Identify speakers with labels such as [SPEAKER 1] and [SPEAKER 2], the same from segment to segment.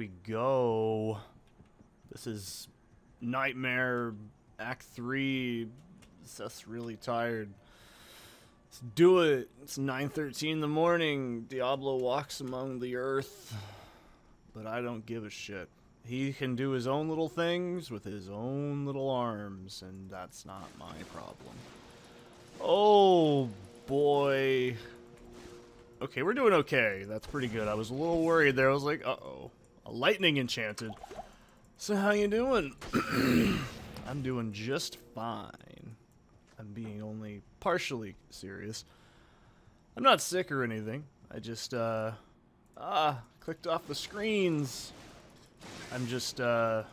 [SPEAKER 1] we go? This is Nightmare Act 3. Seth's really tired. Let's do it. It's 9:13 in the morning. Diablo walks among the earth. But I don't give a shit. He can do his own little things with his own little arms, and that's not my problem. Oh, boy. Okay, we're doing okay. That's pretty good. I was a little worried there. I was like, uh-oh. A lightning enchanted. So how you doing? I'm doing just fine. I'm being only partially serious. I'm not sick or anything. I just, clicked off the screens. I'm just, I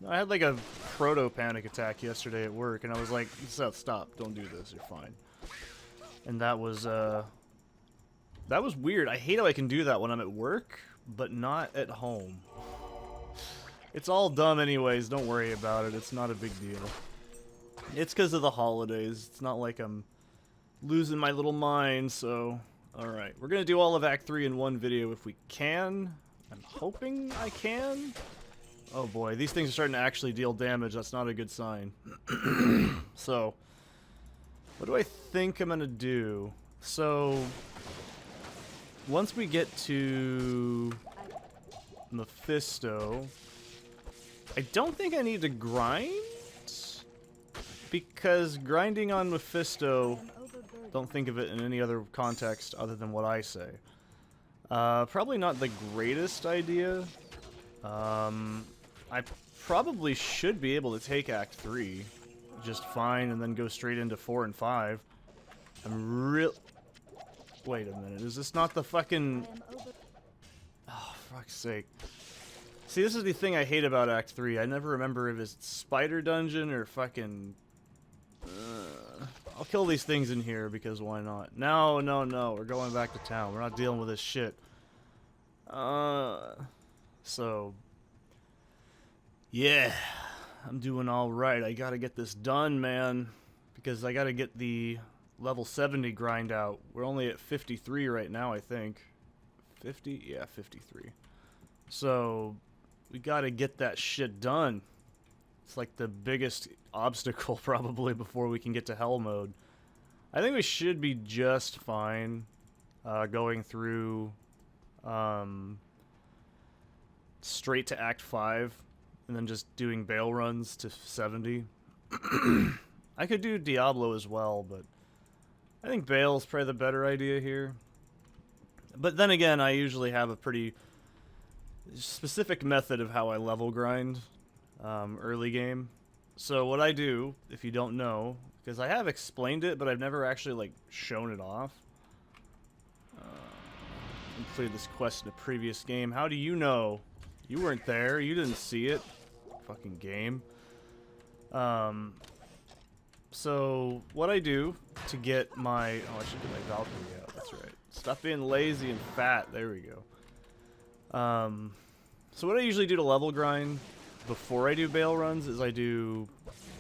[SPEAKER 1] had like a proto-panic attack yesterday at work, and I was like, Seth, stop. Don't do this. You're fine. And that was weird. I hate how I can do that when I'm at work, but not at home. It's all dumb anyways. Don't worry about it. It's not a big deal. It's because of the holidays. It's not like I'm losing my little mind, so... Alright, we're going to do all of Act 3 in one video if we can. I'm hoping I can. Oh boy, these things are starting to actually deal damage. That's not a good sign. So, what do I think I'm going to do? So, once we get to Mephisto, I don't think I need to grind, because grinding on Mephisto, don't think of it in any other context other than what I say. Probably not the greatest idea. I probably should be able to take Act 3 just fine and then go straight into 4 and 5. I'm real... Wait a minute, is this not the fucking... Oh, fuck's sake. See, this is the thing I hate about Act 3. I never remember if it's Spider Dungeon or fucking... I'll kill these things in here because why not? No, no, no, we're going back to town. We're not dealing with this shit. So... Yeah, I'm doing alright. I gotta get this done, man. Because I gotta get the level 70 grind out. We're only at 53 right now, I think. 50? Yeah, 53. So, we gotta get that shit done. It's like the biggest obstacle probably before we can get to hell mode. I think we should be just fine going through straight to Act 5 and then just doing bail runs to 70. I could do Diablo as well, but I think bail is probably the better idea here. But then again, I usually have a pretty specific method of how I level grind early game. So what I do, if you don't know, because I have explained it, but I've never actually like shown it off. Completed this quest in a previous game. How do you know? You weren't there. You didn't see it. Fucking game. So what I do to get my... Oh, I should get my Valkyrie out. That's right. Stop being lazy and fat. There we go. So what I usually do to level grind before I do bail runs is I do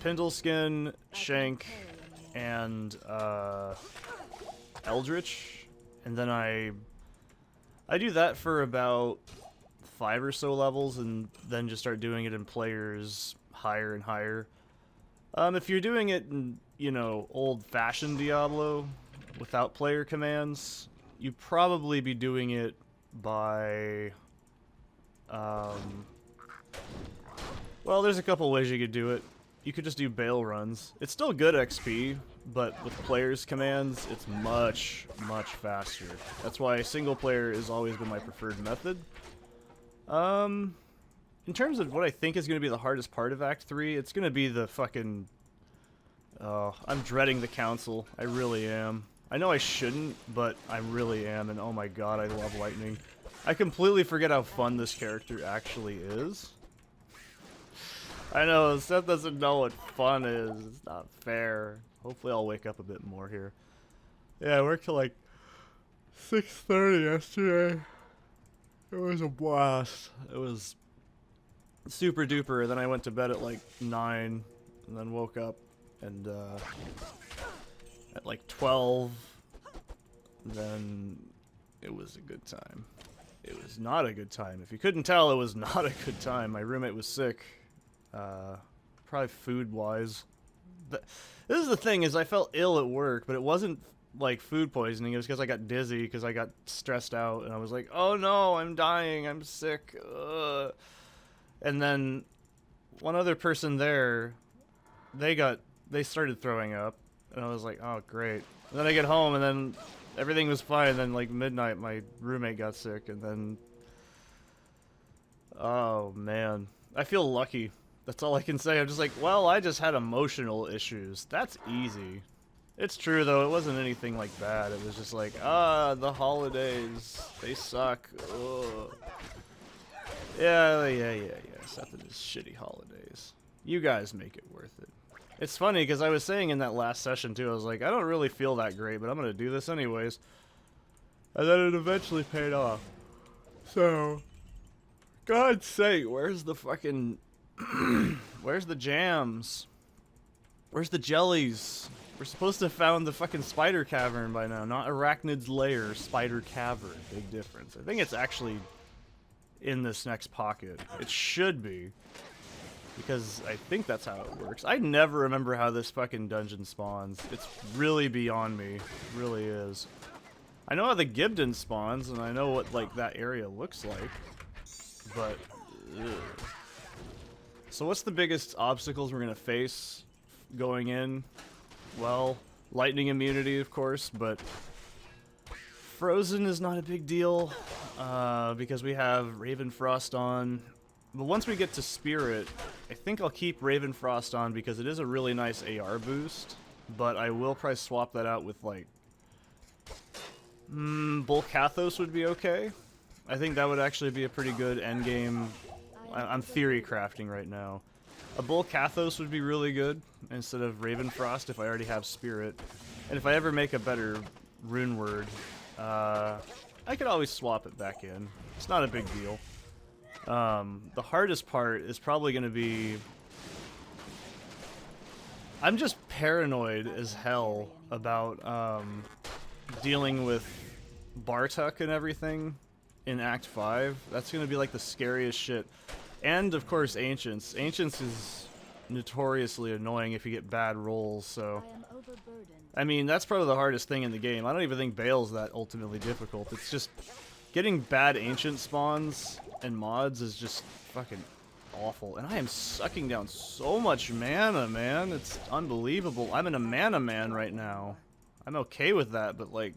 [SPEAKER 1] Pindleskin, Shank, and Eldritch, and then I do that for about 5 or so levels, and then just start doing it in players higher and higher. If you're doing it in, you know, old-fashioned Diablo without player commands, you'd probably be doing it by well, there's a couple ways you could do it. You could just do bail runs. It's still good XP, but with players' commands, it's much, much faster. That's why single player has always been my preferred method. In terms of what I think is going to be the hardest part of Act 3, it's going to be the fucking... Oh, I'm dreading the council. I really am. I know I shouldn't, but I really am, and oh my god, I love lightning. I completely forget how fun this character actually is. I know, Seth doesn't know what fun is. It's not fair. Hopefully I'll wake up a bit more here. Yeah, I worked till like 6:30 yesterday. It was a blast. It was super duper. Then I went to bed at like 9 and then woke up and at like 12. Then it was a good time. it was not a good time. If you couldn't tell, it was not a good time. My roommate was sick. Probably food-wise. This is the thing, is I felt ill at work, but it wasn't like food poisoning. It was because I got dizzy, because I got stressed out, and I was like, oh no, I'm dying, I'm sick. Ugh. And then one other person there, they started throwing up, and I was like, oh great. And then I get home, and then everything was fine, and then like midnight my roommate got sick, and then oh man, I feel lucky. That's all I can say. I'm just like, well, I just had emotional issues. That's easy. It's true though, it wasn't anything like bad. It was just like, the holidays, they suck. Ugh. Yeah. Seth and his shitty holidays. You guys make it worth it. It's funny because I was saying in that last session too, I was like, I don't really feel that great, but I'm gonna do this anyways. And then it eventually paid off. So, God's sake, where's the fucking, where's the jams? Where's the jellies? We're supposed to have found the fucking spider cavern by now, not Arachnid's lair, spider cavern. Big difference. I think it's actually in this next pocket. It should be. Because I think that's how it works. I never remember how this fucking dungeon spawns. It's really beyond me. It really is. I know how the Gibden spawns, and I know what like that area looks like. But, ugh. So what's the biggest obstacles we're gonna face going in? Well, lightning immunity, of course, but frozen is not a big deal because we have Ravenfrost on. But once we get to Spirit, I think I'll keep Ravenfrost on because it is a really nice AR boost. But I will probably swap that out with like Bull Kathos would be okay. I think that would actually be a pretty good endgame. I'm theory crafting right now. A Bull Kathos would be really good instead of Ravenfrost if I already have Spirit. And if I ever make a better rune word, I could always swap it back in. It's not a big deal. The hardest part is probably going to be... I'm just paranoid as hell about dealing with Bartuk and everything in Act 5. That's going to be like the scariest shit. And, of course, Ancients. Ancients is notoriously annoying if you get bad rolls, so... I mean, that's probably the hardest thing in the game. I don't even think Bale's that ultimately difficult. It's just... getting bad Ancient spawns and mods is just fucking awful. And I am sucking down so much mana, man. It's unbelievable. I'm in a mana man right now. I'm okay with that, but, like...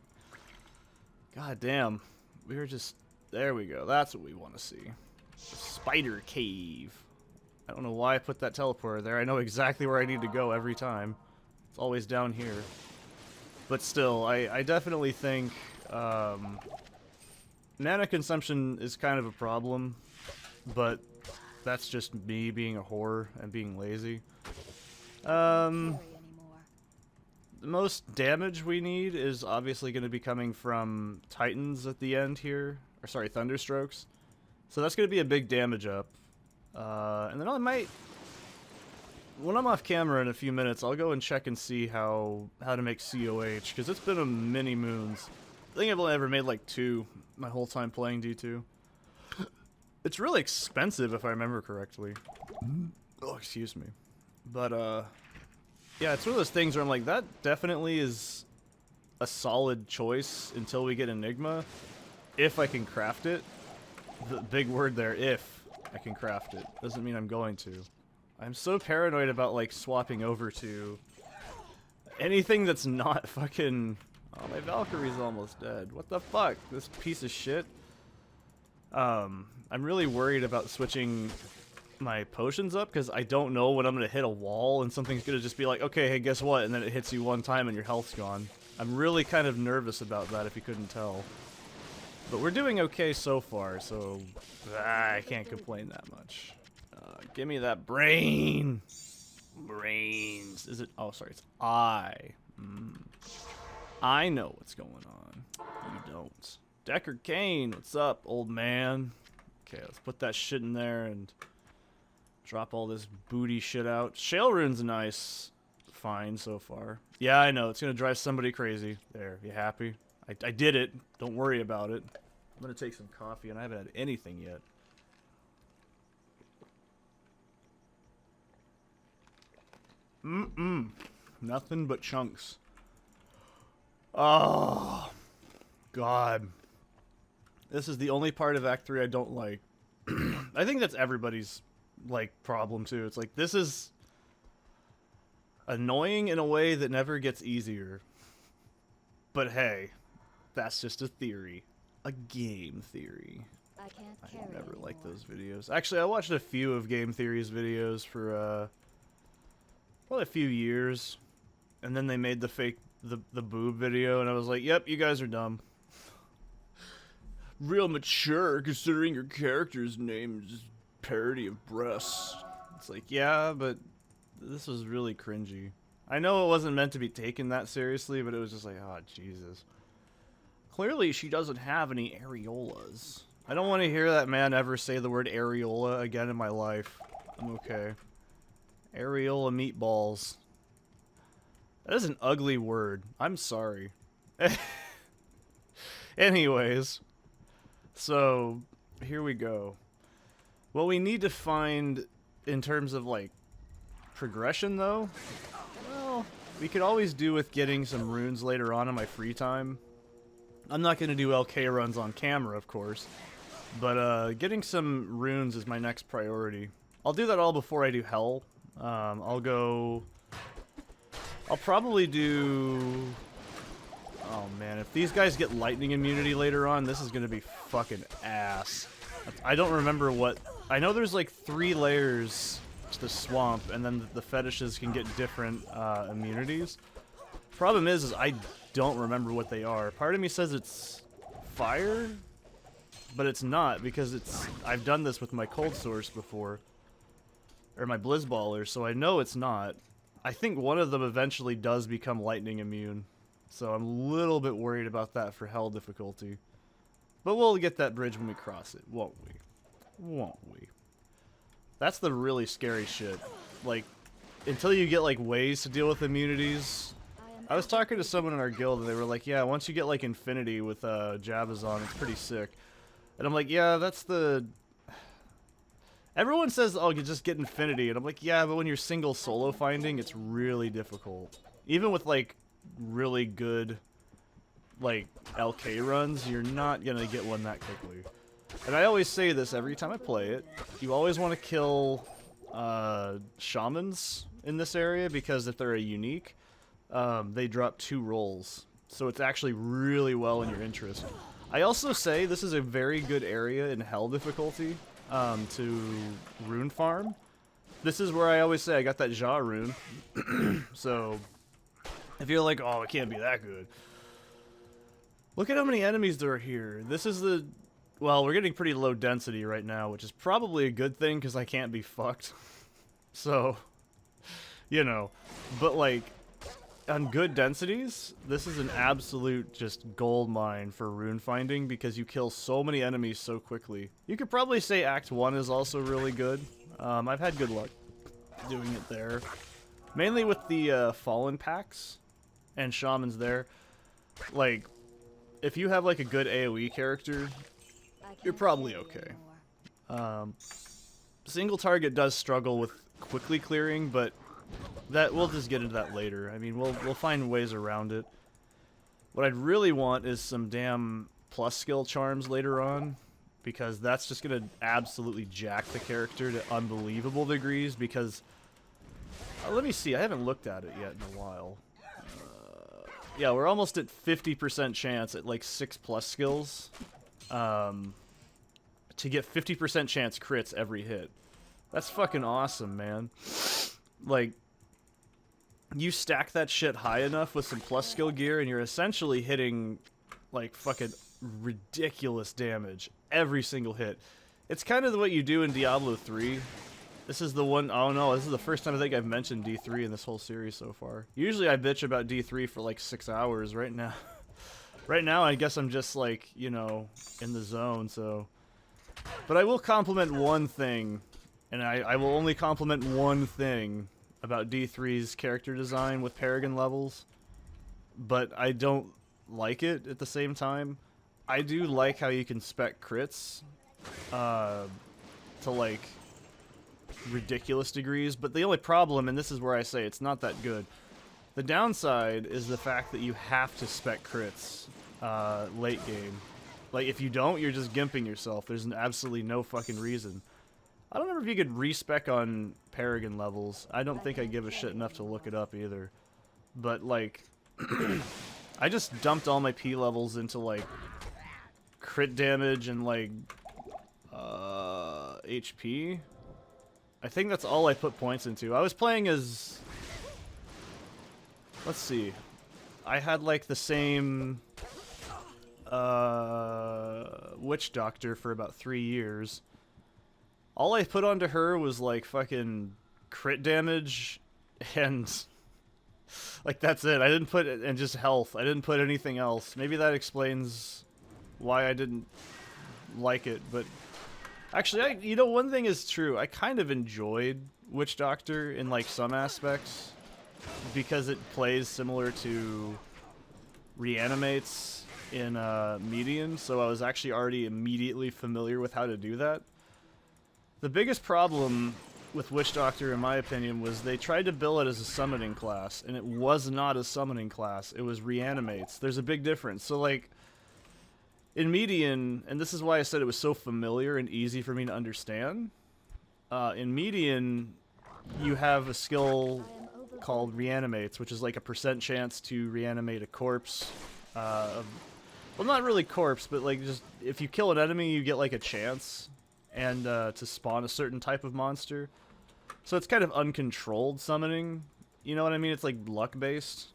[SPEAKER 1] God damn. We were just... There we go. That's what we want to see. Spider cave. I don't know why I put that teleporter there. I know exactly where I need to go every time. It's always down here. But still, I definitely think mana consumption is kind of a problem, but that's just me being a whore and being lazy. The most damage we need is obviously going to be coming from Titans at the end here. Or sorry, Thunderstrokes. So that's going to be a big damage up. And then I might... When I'm off camera in a few minutes, I'll go and check and see how to make COH. Because it's been a many moons. I think I've only ever made like 2 my whole time playing D2. It's really expensive if I remember correctly. Oh, excuse me. But, yeah, it's one of those things where I'm like, that definitely is a solid choice until we get Enigma. If I can craft it. The big word there, if I can craft it. Doesn't mean I'm going to. I'm so paranoid about, like, swapping over to anything that's not fucking... Oh, my Valkyrie's almost dead. What the fuck? This piece of shit. I'm really worried about switching my potions up, because I don't know when I'm going to hit a wall, and something's going to just be like, okay, hey, guess what? And then it hits you one time and your health's gone. I'm really kind of nervous about that, if you couldn't tell. But we're doing okay so far, so I can't complain that much. Give me that brain! Brains. Is it? Oh, sorry, it's I. I know what's going on. You don't. Decker Kane, what's up, old man? Okay, let's put that shit in there and drop all this booty shit out. Shale Rune's nice. Fine so far. Yeah, I know. It's going to drive somebody crazy. There, you happy? I did it. Don't worry about it. I'm gonna take some coffee, and I haven't had anything yet. Nothing but chunks. Oh, God. This is the only part of Act 3 I don't like. I think that's everybody's, like, problem, too. It's like, this is annoying in a way that never gets easier. But hey, that's just a theory. A game theory.
[SPEAKER 2] I can't carry
[SPEAKER 1] I never
[SPEAKER 2] anymore.
[SPEAKER 1] liked those videos. Actually, I watched a few of Game Theory's videos for, probably a few years. And then they made the boob video, and I was like, yep, you guys are dumb. Real mature, considering your character's name is parody of breasts. It's like, yeah, but this was really cringy. I know it wasn't meant to be taken that seriously, but it was just like, oh, Jesus. Clearly, she doesn't have any areolas. I don't want to hear that man ever say the word areola again in my life. I'm okay. Areola meatballs. That is an ugly word. I'm sorry. Anyways. So, here we go. What we need to find in terms of, like, progression, though, well, we could always do with getting some runes later on in my free time. I'm not going to do LK runs on camera, of course, but getting some runes is my next priority. I'll do that all before I do Hell. I'll probably do... Oh man, if these guys get lightning immunity later on, this is going to be fucking ass. I don't remember what... I know there's like 3 layers to the swamp, and then the fetishes can get different immunities. Problem is I don't remember what they are. Part of me says it's fire, but it's not, because I've done this with my cold source before. Or my blizzballer, so I know it's not. I think one of them eventually does become lightning immune. So I'm a little bit worried about that for Hell difficulty. But we'll get that bridge when we cross it, won't we? Won't we? That's the really scary shit. Like, until you get, like, ways to deal with immunities. I was talking to someone in our guild, and they were like, yeah, once you get, like, Infinity with Jabazon, it's pretty sick. And I'm like, yeah, that's the... Everyone says, oh, you just get Infinity. And I'm like, yeah, but when you're single solo finding, it's really difficult. Even with, like, really good, like, LK runs, you're not gonna get one that quickly. And I always say this every time I play it. You always want to kill shamans in this area, because if they're a unique, they drop 2 rolls. So it's actually really well in your interest. I also say this is a very good area in Hell difficulty to rune farm. This is where I always say I got that Ja rune. So if you're like, oh, it can't be that good. Look at how many enemies there are here. This is the... Well, we're getting pretty low density right now, which is probably a good thing, because I can't be fucked. So, you know. But, like, on good densities, this is an absolute just gold mine for rune finding, because you kill so many enemies so quickly. You could probably say Act 1 is also really good. I've had good luck doing it there. Mainly with the Fallen packs and Shamans there. Like, if you have, like, a good AoE character, you're probably okay. Single target does struggle with quickly clearing, but that we'll just get into that later. I mean, we'll find ways around it. What I'd really want is some damn plus skill charms later on, because that's just gonna absolutely jack the character to unbelievable degrees. Because let me see, I haven't looked at it yet in a while. Yeah, we're almost at 50% chance at like 6 plus skills. To get 50% chance crits every hit. That's fucking awesome, man. Like, you stack that shit high enough with some plus skill gear, and you're essentially hitting, like, fucking ridiculous damage every single hit. It's kind of what you do in Diablo 3. This is the one... Oh no, this is the first time I think I've mentioned D3 in this whole series so far. Usually I bitch about D3 for like 6 hours. Right now... Right now, I guess I'm just, like, you know, in the zone, so... But I will compliment one thing, and I will only compliment one thing about D3's character design with Paragon levels, but I don't like it at the same time. I do like how you can spec crits to like ridiculous degrees, but the only problem, and this is where I say it's not that good, the downside is the fact that you have to spec crits late game. Like, if you don't, you're just gimping yourself. There's absolutely no fucking reason. I don't know if you could respec on Paragon levels. I don't think I give a shit enough to look it up either. But, like, I just dumped all my P levels into, like, crit damage and, like, HP. I think that's all I put points into. I was playing as... Let's see. I had, like, the same... Witch Doctor for about 3 years. All I put onto her was like fucking crit damage and like that's it. I didn't put it, and just health. I didn't put anything else. Maybe that explains why I didn't like it, but actually you know, one thing is true. I kind of enjoyed Witch Doctor in like some aspects because it plays similar to Reanimates in Median, so I was actually already immediately familiar with how to do that. The biggest problem with Witch Doctor, in my opinion, was they tried to bill it as a summoning class, and it was not a summoning class. It was Reanimates. There's a big difference. So, like, in Median, and this is why I said it was so familiar and easy for me to understand, in Median, you have a skill called Reanimates, which is like a % chance to reanimate a corpse. Well, not really corpse, but like just if you kill an enemy, you get like a chance and to spawn a certain type of monster. So it's kind of uncontrolled summoning. You know what I mean? It's like luck-based.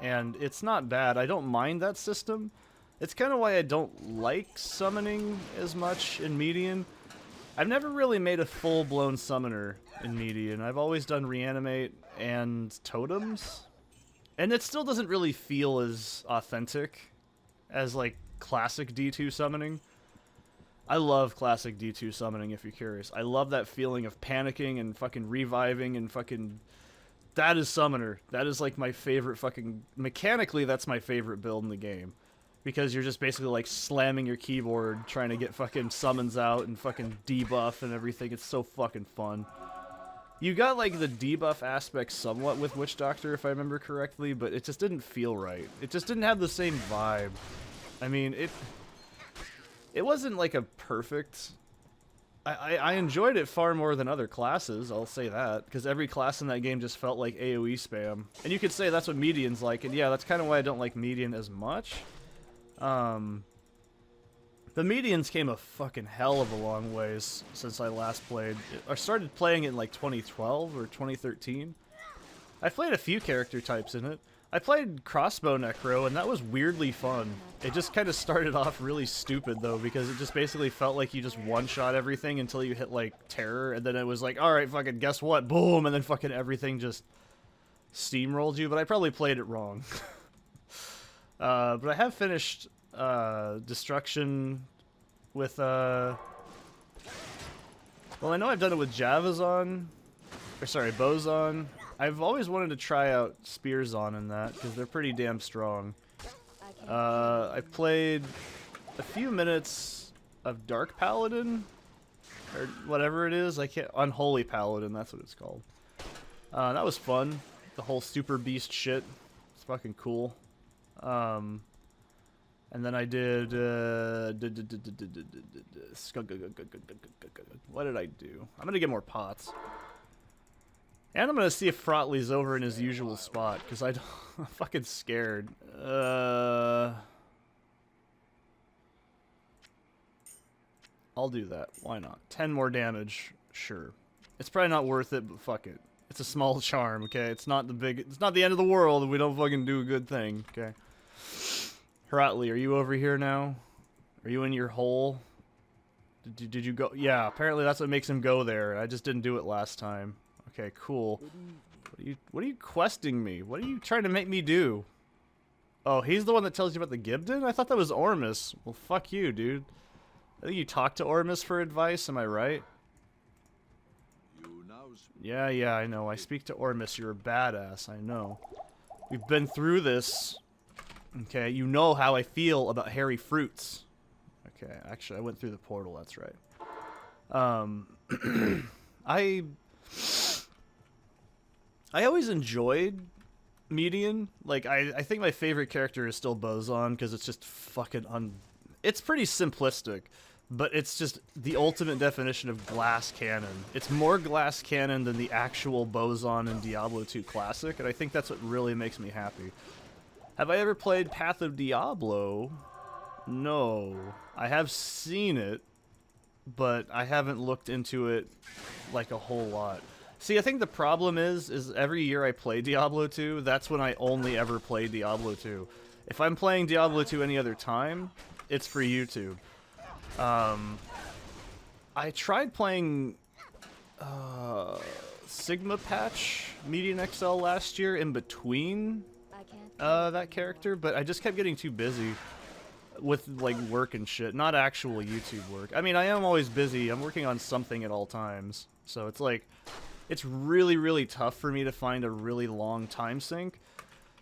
[SPEAKER 1] And it's not bad. I don't mind that system. It's kind of why I don't like summoning as much in Median. I've never really made a full-blown summoner in Median. I've always done Reanimate and Totems. And it still doesn't really feel as authentic as, like, classic D2 summoning. I love classic D2 summoning, if you're curious. I love that feeling of panicking and fucking reviving and fucking... That is Summoner. That is, like, my favorite fucking... Mechanically, that's my favorite build in the game. Because you're just basically, like, slamming your keyboard, trying to get fucking summons out and fucking debuff and everything. It's so fucking fun. You got, like, the debuff aspect somewhat with Witch Doctor, if I remember correctly, but it just didn't feel right. It just didn't have the same vibe. I mean, it wasn't, like, a perfect... I enjoyed it far more than other classes, I'll say that, because every class in that game just felt like AoE spam. And you could say that's what Median's like, and yeah, that's kind of why I don't like Median as much. The Medians came a fucking hell of a long ways since I last played. I started playing it in like 2012 or 2013. I played a few character types in it. I played Crossbow Necro, and that was weirdly fun. It just kind of started off really stupid, though, because it just basically felt like you just one-shot everything until you hit, like, Terror, and then it was like, alright, fucking guess what? Boom! And then fucking everything just steamrolled you, but I probably played it wrong. But I have finished Destruction with, well, I know I've done it with Javazon, or sorry, Bozon. I've always wanted to try out Spearzon in that, because they're pretty damn strong. I played a few minutes of Dark Paladin, or whatever it is. I can't... Unholy Paladin, that's what it's called. That was fun. The whole Super Beast shit. It's fucking cool. And then I did... What did I do? I'm gonna get more pots. And I'm gonna see if Frotley's over in his usual spot, because I'm fucking scared. I'll do that. Why not? 10 more damage, sure. It's probably not worth it, but fuck it. It's a small charm, okay? It's not the end of the world if we don't fucking do a good thing, okay? Frotley, are you over here now? Are you in your hole? Did you go? Yeah, apparently that's what makes him go there. I just didn't do it last time. Okay, cool. What are you questing me? What are you trying to make me do? Oh, he's the one that tells you about the Gibden? I thought that was Ormus. Well, fuck you, dude. I think you talk to Ormus for advice, am I right? Yeah, I know. I speak to Ormus. You're a badass, I know. We've been through this. Okay, you know how I feel about hairy fruits. Okay, actually, I went through the portal, that's right. I always enjoyed Median. Like, I think my favorite character is still Boson, because it's just fucking it's pretty simplistic, but it's just the ultimate definition of glass cannon. It's more glass cannon than the actual Boson in Diablo 2 Classic, and I think that's what really makes me happy. Have I ever played Path of Diablo? No. I have seen it, but I haven't looked into it like a whole lot. See, I think the problem is every year I play Diablo 2, that's when I only ever play Diablo 2. If I'm playing Diablo 2 any other time, it's for YouTube. I tried playing Sigma Patch MedianXL last year in between that character, but I just kept getting too busy with like work and shit, not actual YouTube work. I mean, I am always busy. I'm working on something at all times. So it's like, it's really, really tough for me to find a really long time sink.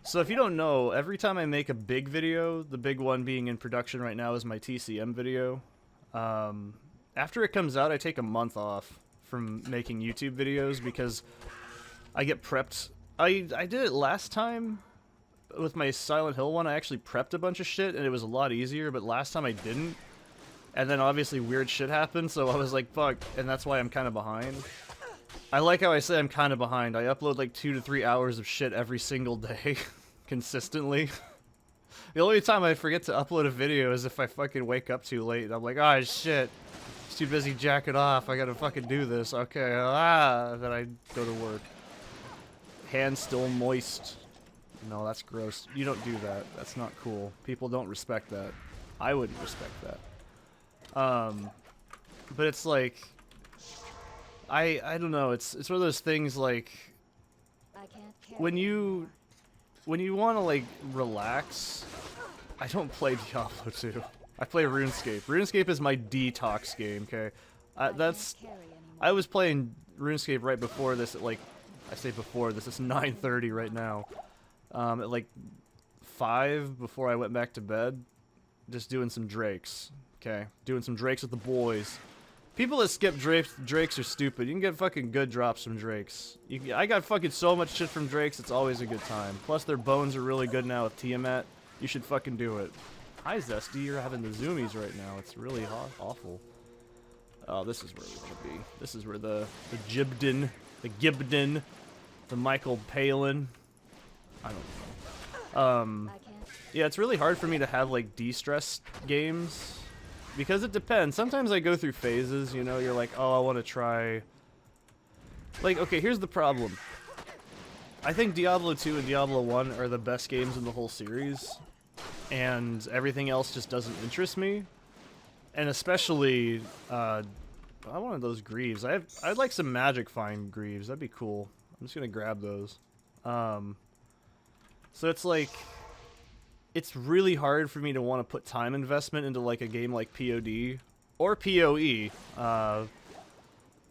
[SPEAKER 1] So if you don't know, every time I make a big video, the big one being in production right now is my TCM video. After it comes out, I take a month off from making YouTube videos because I get prepped. I did it last time with my Silent Hill one. I actually prepped a bunch of shit and it was a lot easier, but last time I didn't. And then obviously weird shit happened, so I was like, fuck, and that's why I'm kind of behind. I like how I say I'm kind of behind. I upload like 2 to 3 hours of shit every single day, consistently. The only time I forget to upload a video is if I fucking wake up too late. I'm like, oh shit, I'm too busy jacking off, I gotta fucking do this. Okay, then I go to work. Hands still moist. No, that's gross. You don't do that. That's not cool. People don't respect that. I wouldn't respect that. But it's like, I don't know. It's one of those things like when you want to like relax. I don't play Diablo 2. I play RuneScape. RuneScape is my detox game. Okay, I was playing RuneScape right before this. At like, I say before this. It's 9:30 right now. At like 5 before I went back to bed, just doing some Drakes. Okay, doing some Drakes with the boys. People that skip Drakes are stupid. You can get fucking good drops from Drakes. I got fucking so much shit from Drakes, it's always a good time. Plus their bones are really good now with Tiamat. You should fucking do it. Hi Zesty, you're having the zoomies right now. It's really awful. Oh, this is where we want to be. This is where the Gibden, the Michael Palin. I don't know. Yeah, it's really hard for me to have like de-stress games. Because it depends. Sometimes I go through phases, you know, you're like, oh, I want to try... Like, okay, here's the problem. I think Diablo 2 and Diablo 1 are the best games in the whole series. And everything else just doesn't interest me. And especially, I wanted those greaves. I'd like some magic find greaves. That'd be cool. I'm just gonna grab those. So it's like... It's really hard for me to want to put time investment into like a game like POD or PoE.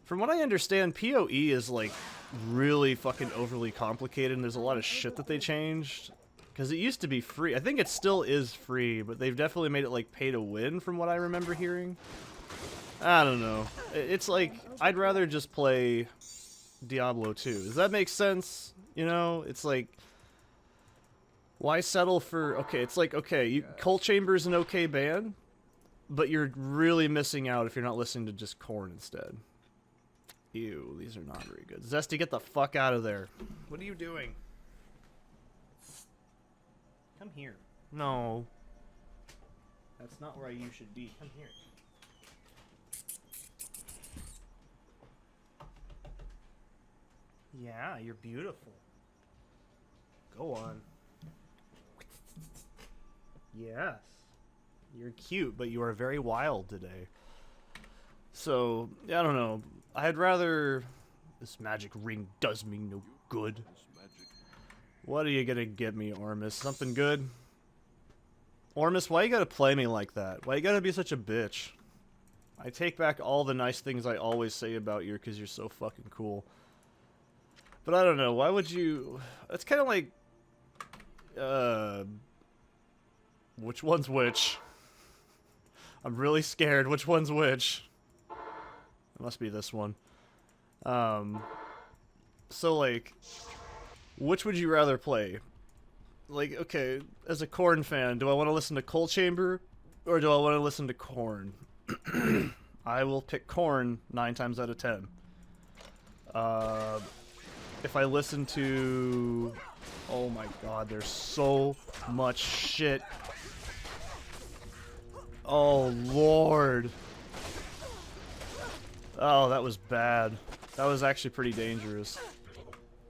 [SPEAKER 1] From what I understand, PoE is like really fucking overly complicated and there's a lot of shit that they changed. Because it used to be free. I think it still is free, but they've definitely made it like pay to win from what I remember hearing. I don't know. It's like, I'd rather just play Diablo 2. Does that make sense? You know, it's like... Why settle for... Okay, it's like, okay, Coal Chamber's an okay band, but you're really missing out if you're not listening to just Korn instead. Ew, these are not very good. Zesty, get the fuck out of there. What are you doing? Come here. No. That's not where you should be. Come here. Yeah, you're beautiful. Go on. Yes. You're cute, but you are very wild today. So, I don't know. I'd rather... This magic ring does me no good. What are you gonna get me, Ormus? Something good? Ormus, why you gotta play me like that? Why you gotta be such a bitch? I take back all the nice things I always say about you because you're so fucking cool. But I don't know, why would you... It's kind of like... Which one's which? I'm really scared. Which one's which? It must be this one. So, like, which would you rather play? Like, okay, as a Korn fan, do I want to listen to Coal Chamber, or do I want to listen to Korn? I will pick Korn 9 times out of 10. If I listen to... Oh my god, there's so much shit. Oh, Lord. Oh, that was bad. That was actually pretty dangerous.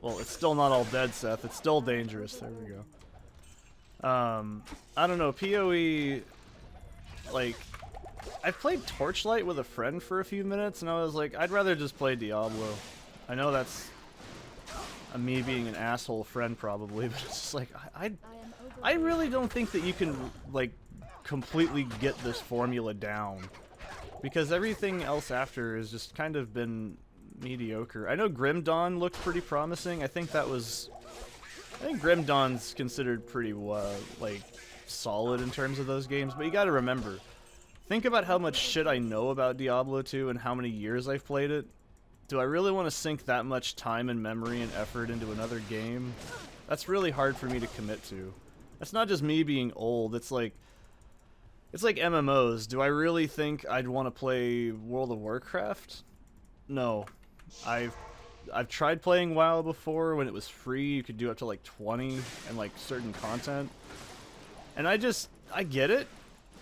[SPEAKER 1] Well, it's still not all dead, Seth. It's still dangerous. There we go. I don't know. PoE, like, I played Torchlight with a friend for a few minutes, and I was like, I'd rather just play Diablo. I know that's me being an asshole friend, probably, but it's just like, I really don't think that you can, like, completely get this formula down. Because everything else after has just kind of been mediocre. I know Grim Dawn looked pretty promising. I think Grim Dawn's considered pretty, like, solid in terms of those games, but you gotta remember, think about how much shit I know about Diablo 2 and how many years I've played it. Do I really want to sink that much time and memory and effort into another game? That's really hard for me to commit to. That's not just me being old, it's like MMOs. Do I really think I'd want to play World of Warcraft? No. I've tried playing WoW before when it was free. You could do up to like 20 and like certain content. And I get it.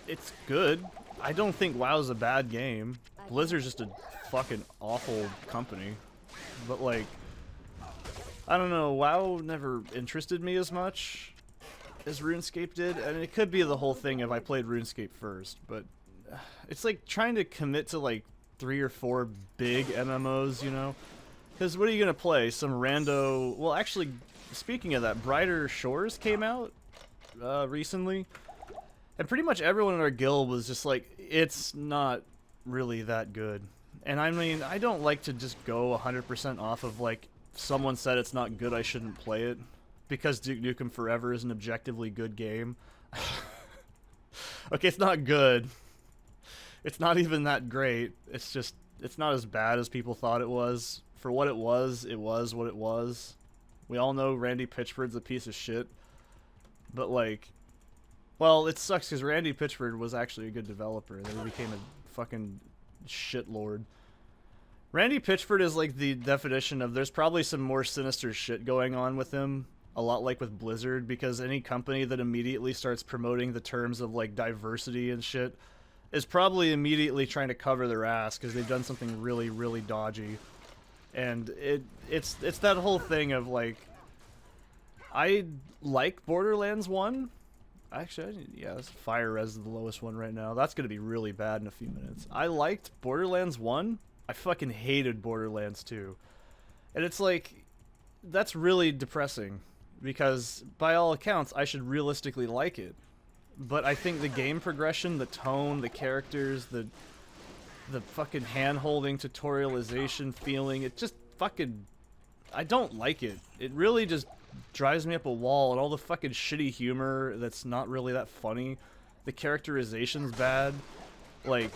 [SPEAKER 1] It's good. I don't think WoW's a bad game. Blizzard's just a fucking awful company. But like, I don't know, WoW never interested me as much as RuneScape did. And it could be the whole thing if I played RuneScape first, but it's like trying to commit to like 3 or 4 big MMOs, you know? Because what are you going to play? Some rando... Well, actually, speaking of that, Brighter Shores came out recently. And pretty much everyone in our guild was just like, it's not really that good. And I mean, I don't like to just go 100% off of like, someone said it's not good, I shouldn't play it. Because Duke Nukem Forever is an objectively good game. Okay, it's not good. It's not even that great. It's just, it's not as bad as people thought it was. For what it was what it was. We all know Randy Pitchford's a piece of shit. But like, well, it sucks because Randy Pitchford was actually a good developer, and then he became a fucking shitlord. Randy Pitchford is like the definition of there's probably some more sinister shit going on with him. A lot like with Blizzard, because any company that immediately starts promoting the terms of like diversity and shit is probably immediately trying to cover their ass because they've done something really, really dodgy. And it's that whole thing of like, I like Borderlands 1. Actually, yeah, Fire Res is the lowest one right now. That's gonna be really bad in a few minutes. I liked Borderlands 1. I fucking hated Borderlands 2. And it's like, that's really depressing. Because, by all accounts, I should realistically like it. But I think the game progression, the tone, the characters, the fucking hand-holding, tutorialization feeling, it just fucking... I don't like it. It really just drives me up a wall, and all the fucking shitty humor that's not really that funny. The characterization's bad. Like,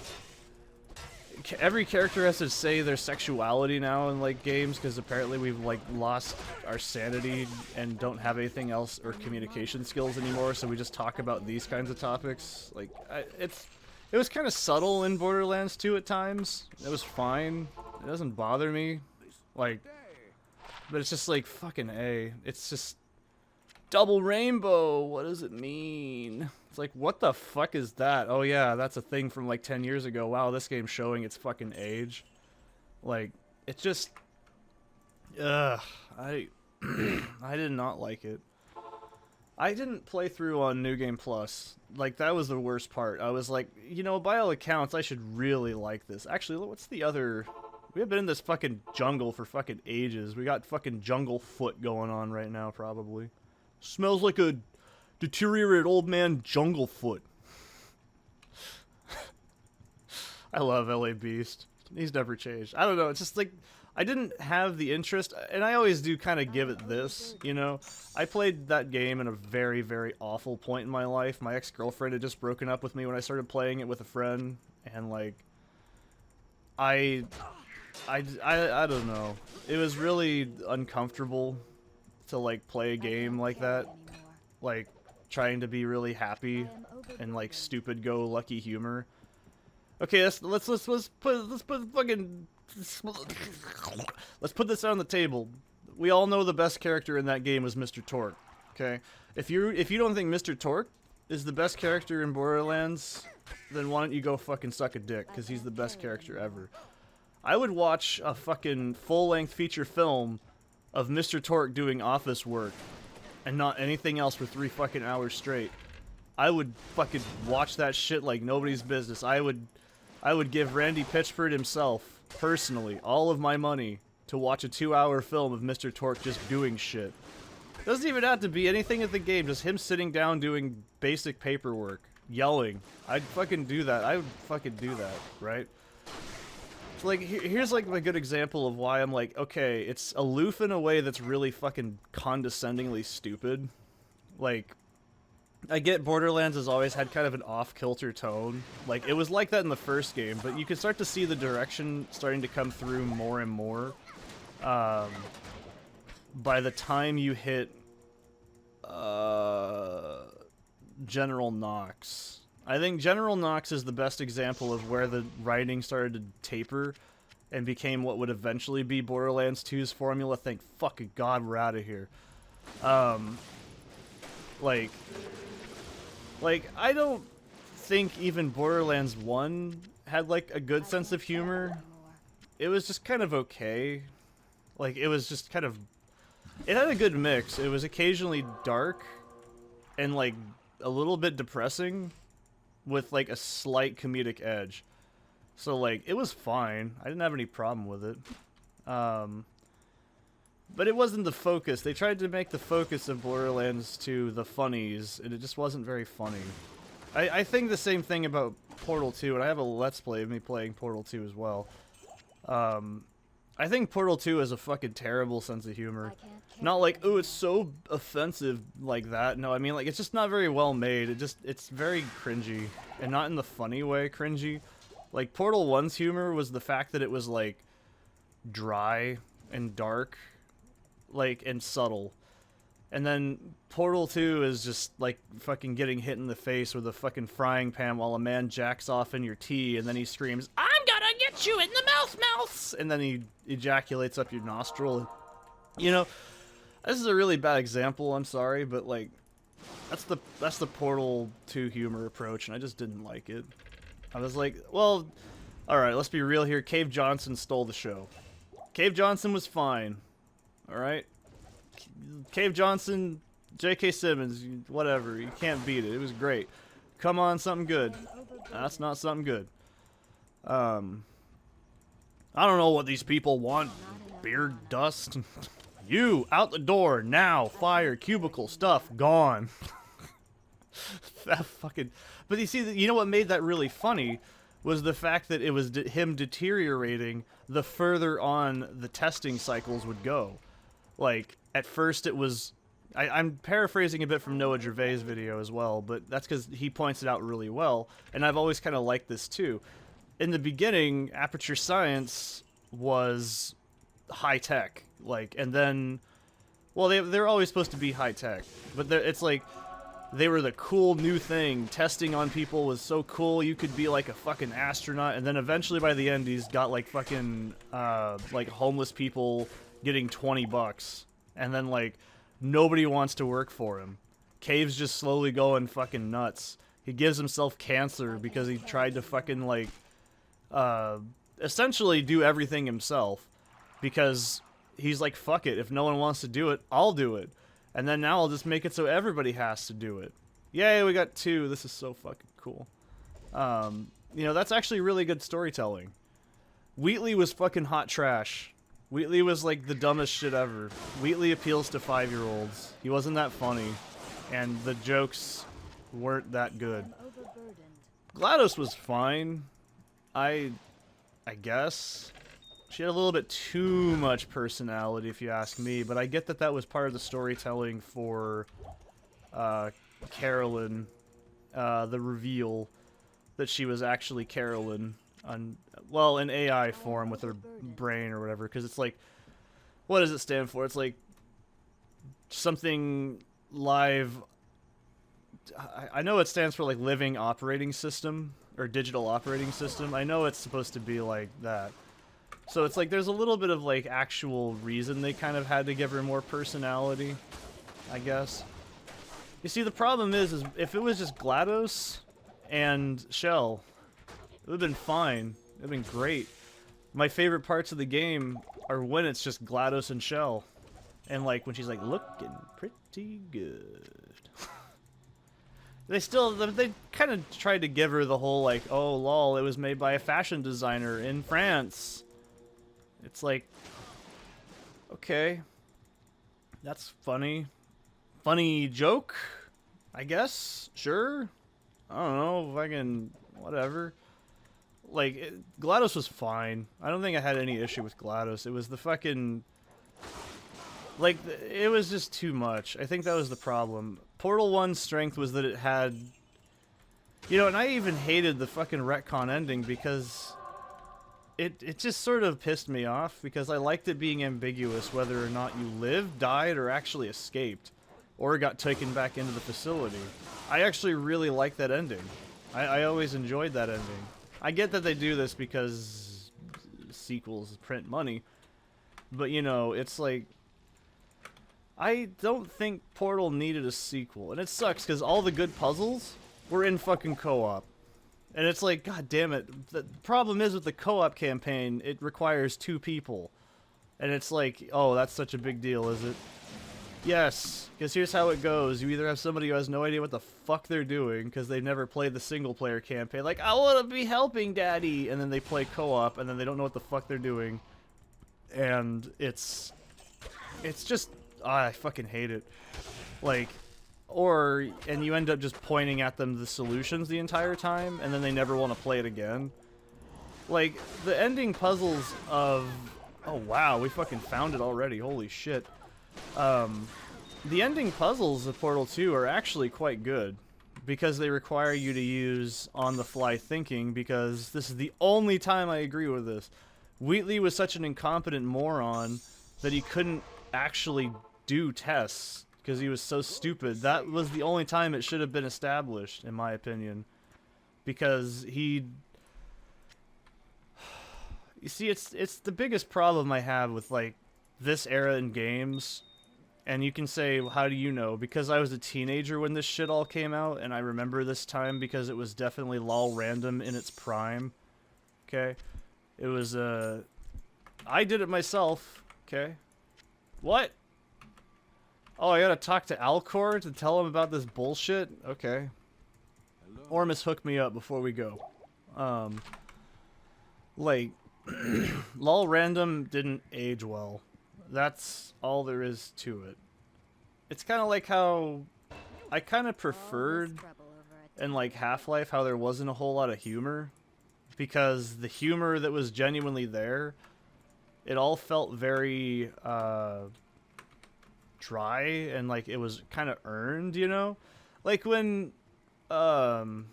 [SPEAKER 1] every character has to say their sexuality now in like games because apparently we've like lost our sanity and don't have anything else or communication skills anymore, so we just talk about these kinds of topics. Like, it was kind of subtle in Borderlands 2 at times. It was fine. It doesn't bother me. Like, but it's just like fucking A. It's just double rainbow. What does it mean? It's like, what the fuck is that? Oh yeah, that's a thing from like 10 years ago. Wow, this game's showing its fucking age. Like, it just... Ugh. I did not like it. I didn't play through on New Game Plus. Like, that was the worst part. I was like, you know, by all accounts, I should really like this. Actually, what's the other... We have been in this fucking jungle for fucking ages. We got fucking jungle foot going on right now, probably. Smells like a deteriorated old man jungle foot. I love LA Beast. He's never changed. I don't know, it's just like, I didn't have the interest, and I always do kind of give it this, you know. I played that game in a very, very awful point in my life. My ex-girlfriend had just broken up with me when I started playing it with a friend, and like, I don't know. It was really uncomfortable to like play a game like that, like trying to be really happy and like stupid go lucky humor. Okay, let's put this on the table. We all know the best character in that game was Mr. Torque. Okay, if you don't think Mr. Torque is the best character in Borderlands, then why don't you go fucking suck a dick? Because he's the best character ever. I would watch a fucking full-length feature film of Mr. Torque doing office work and not anything else for 3 fucking hours straight. I would fucking watch that shit like nobody's business. I would give Randy Pitchford himself, personally, all of my money to watch a 2-hour film of Mr. Torque just doing shit. Doesn't even have to be anything at the game, just him sitting down doing basic paperwork, yelling. I'd fucking do that. I would fucking do that, right? So like, here's like a good example of why I'm like, okay, it's aloof in a way that's really fucking condescendingly stupid. Like, I get Borderlands has always had kind of an off-kilter tone. Like, it was like that in the first game, but you can start to see the direction starting to come through more and more. By the time you hit General Knox. I think General Knox is the best example of where the writing started to taper and became what would eventually be Borderlands 2's formula. Thank fucking God we're out of here. Like, I don't think even Borderlands 1 had, like, a good sense of humor. It was just kind of okay. Like, it was just kind of... It had a good mix. It was occasionally dark and, like, a little bit depressing with, like, a slight comedic edge. So, like, it was fine. I didn't have any problem with it. But it wasn't the focus. They tried to make the focus of Borderlands 2 the funnies, and it just wasn't very funny. I think the same thing about Portal 2, and I have a Let's Play of me playing Portal 2 as well. I think Portal 2 has a fucking terrible sense of humor. Not like, oh, it's so offensive like that. No, I mean, like, it's just not very well made. It's very cringy, and not in the funny way cringy. Like, Portal 1's humor was the fact that it was, like, dry and dark, like, and subtle. And then Portal 2 is just, like, fucking getting hit in the face with a fucking frying pan while a man jacks off in your tea, and then he screams, I'm gonna get you in the mouth! And then he ejaculates up your nostril. You know, this is a really bad example, I'm sorry, but, like, that's the Portal 2 humor approach, and I just didn't like it. I was like, well, alright, let's be real here. Cave Johnson stole the show. Cave Johnson was fine. Alright? Cave Johnson, J.K. Simmons, whatever. You can't beat it. It was great. Come on, something good. That's not something good. I don't know what these people want. Beard dust. You, out the door, now. Fire, cubicle, stuff, gone. That fucking... But you see, you know what made that really funny was the fact that it was him deteriorating the further on the testing cycles would go. Like, at first it was... I'm paraphrasing a bit from Noah Gervais' video as well, but that's because he points it out really well, and I've always kind of liked this too. In the beginning, Aperture Science was high-tech, like, and then... Well, they're always supposed to be high-tech, but it's like... They were the cool new thing. Testing on people was so cool. You could be like a fucking astronaut. And then eventually by the end, he's got like fucking, like homeless people getting $20. And then like, nobody wants to work for him. Cave's just slowly going fucking nuts. He gives himself cancer because he tried to fucking like, essentially do everything himself. Because he's like, fuck it. If no one wants to do it, I'll do it. And then now I'll just make it so everybody has to do it. Yay, we got 2. This is so fucking cool. You know, that's actually really good storytelling. Wheatley was fucking hot trash. Wheatley was like the dumbest shit ever. Wheatley appeals to 5-year-olds. He wasn't that funny. And the jokes weren't that good. GLaDOS was fine. I guess. She had a little bit too much personality, if you ask me, but I get that that was part of the storytelling for Carolyn, the reveal that she was actually Carolyn, well, in AI form with her brain or whatever, because it's like, what does it stand for? It's like something live. I know it stands for like living operating system or digital operating system. I know it's supposed to be like that. So it's like there's a little bit of like actual reason they kind of had to give her more personality, I guess. You see, the problem is if it was just GLaDOS and Shell, it would have been fine. It would have been great. My favorite parts of the game are when it's just GLaDOS and Shell. And like when she's like, looking pretty good. They kind of tried to give her the whole like, oh lol, it was made by a fashion designer in France. It's like, okay, that's funny. Funny joke, I guess, sure. I don't know, fucking whatever. Like, GLaDOS was fine. I don't think I had any issue with GLaDOS. It was the fucking... Like, it was just too much. I think that was the problem. Portal 1's strength was that it had... You know, and I even hated the fucking retcon ending because... It just sort of pissed me off because I liked it being ambiguous whether or not you lived, died, or actually escaped. Or got taken back into the facility. I actually really like that ending. I always enjoyed that ending. I get that they do this because sequels print money. But, you know, it's like... I don't think Portal needed a sequel. And it sucks because all the good puzzles were in fucking co-op. And it's like, god damn it. The problem is with the co-op campaign, it requires 2 people. And it's like, oh, that's such a big deal, is it? Yes, because here's how it goes. You either have somebody who has no idea what the fuck they're doing because they've never played the single-player campaign. Like, I want to be helping daddy! And then they play co-op, and then they don't know what the fuck they're doing. And it's just... I fucking hate it. Like... and you end up just pointing at them the solutions the entire time, and then they never want to play it again. Like, the ending puzzles of... Oh, wow, we fucking found it already. Holy shit. The ending puzzles of Portal 2 are actually quite good, because they require you to use on-the-fly thinking, because this is the only time I agree with this. Wheatley was such an incompetent moron that he couldn't actually do tests. Because he was so stupid. That was the only time it should have been established, in my opinion. Because he... You see, it's the biggest problem I have with, like, this era in games. And you can say, how do you know? Because I was a teenager when this shit all came out, and I remember this time because it was definitely lol random in its prime. Okay? It was, I did it myself. Okay? What? Oh, I gotta talk to Alcor to tell him about this bullshit? Okay. Hello. Ormus, hook me up before we go. Like, lol random didn't age well. That's all there is to it. It's kind of like how I kind of preferred in like Half-Life how there wasn't a whole lot of humor. Because the humor that was genuinely there, it all felt very, dry and like it was kind of earned, you know, like when Alex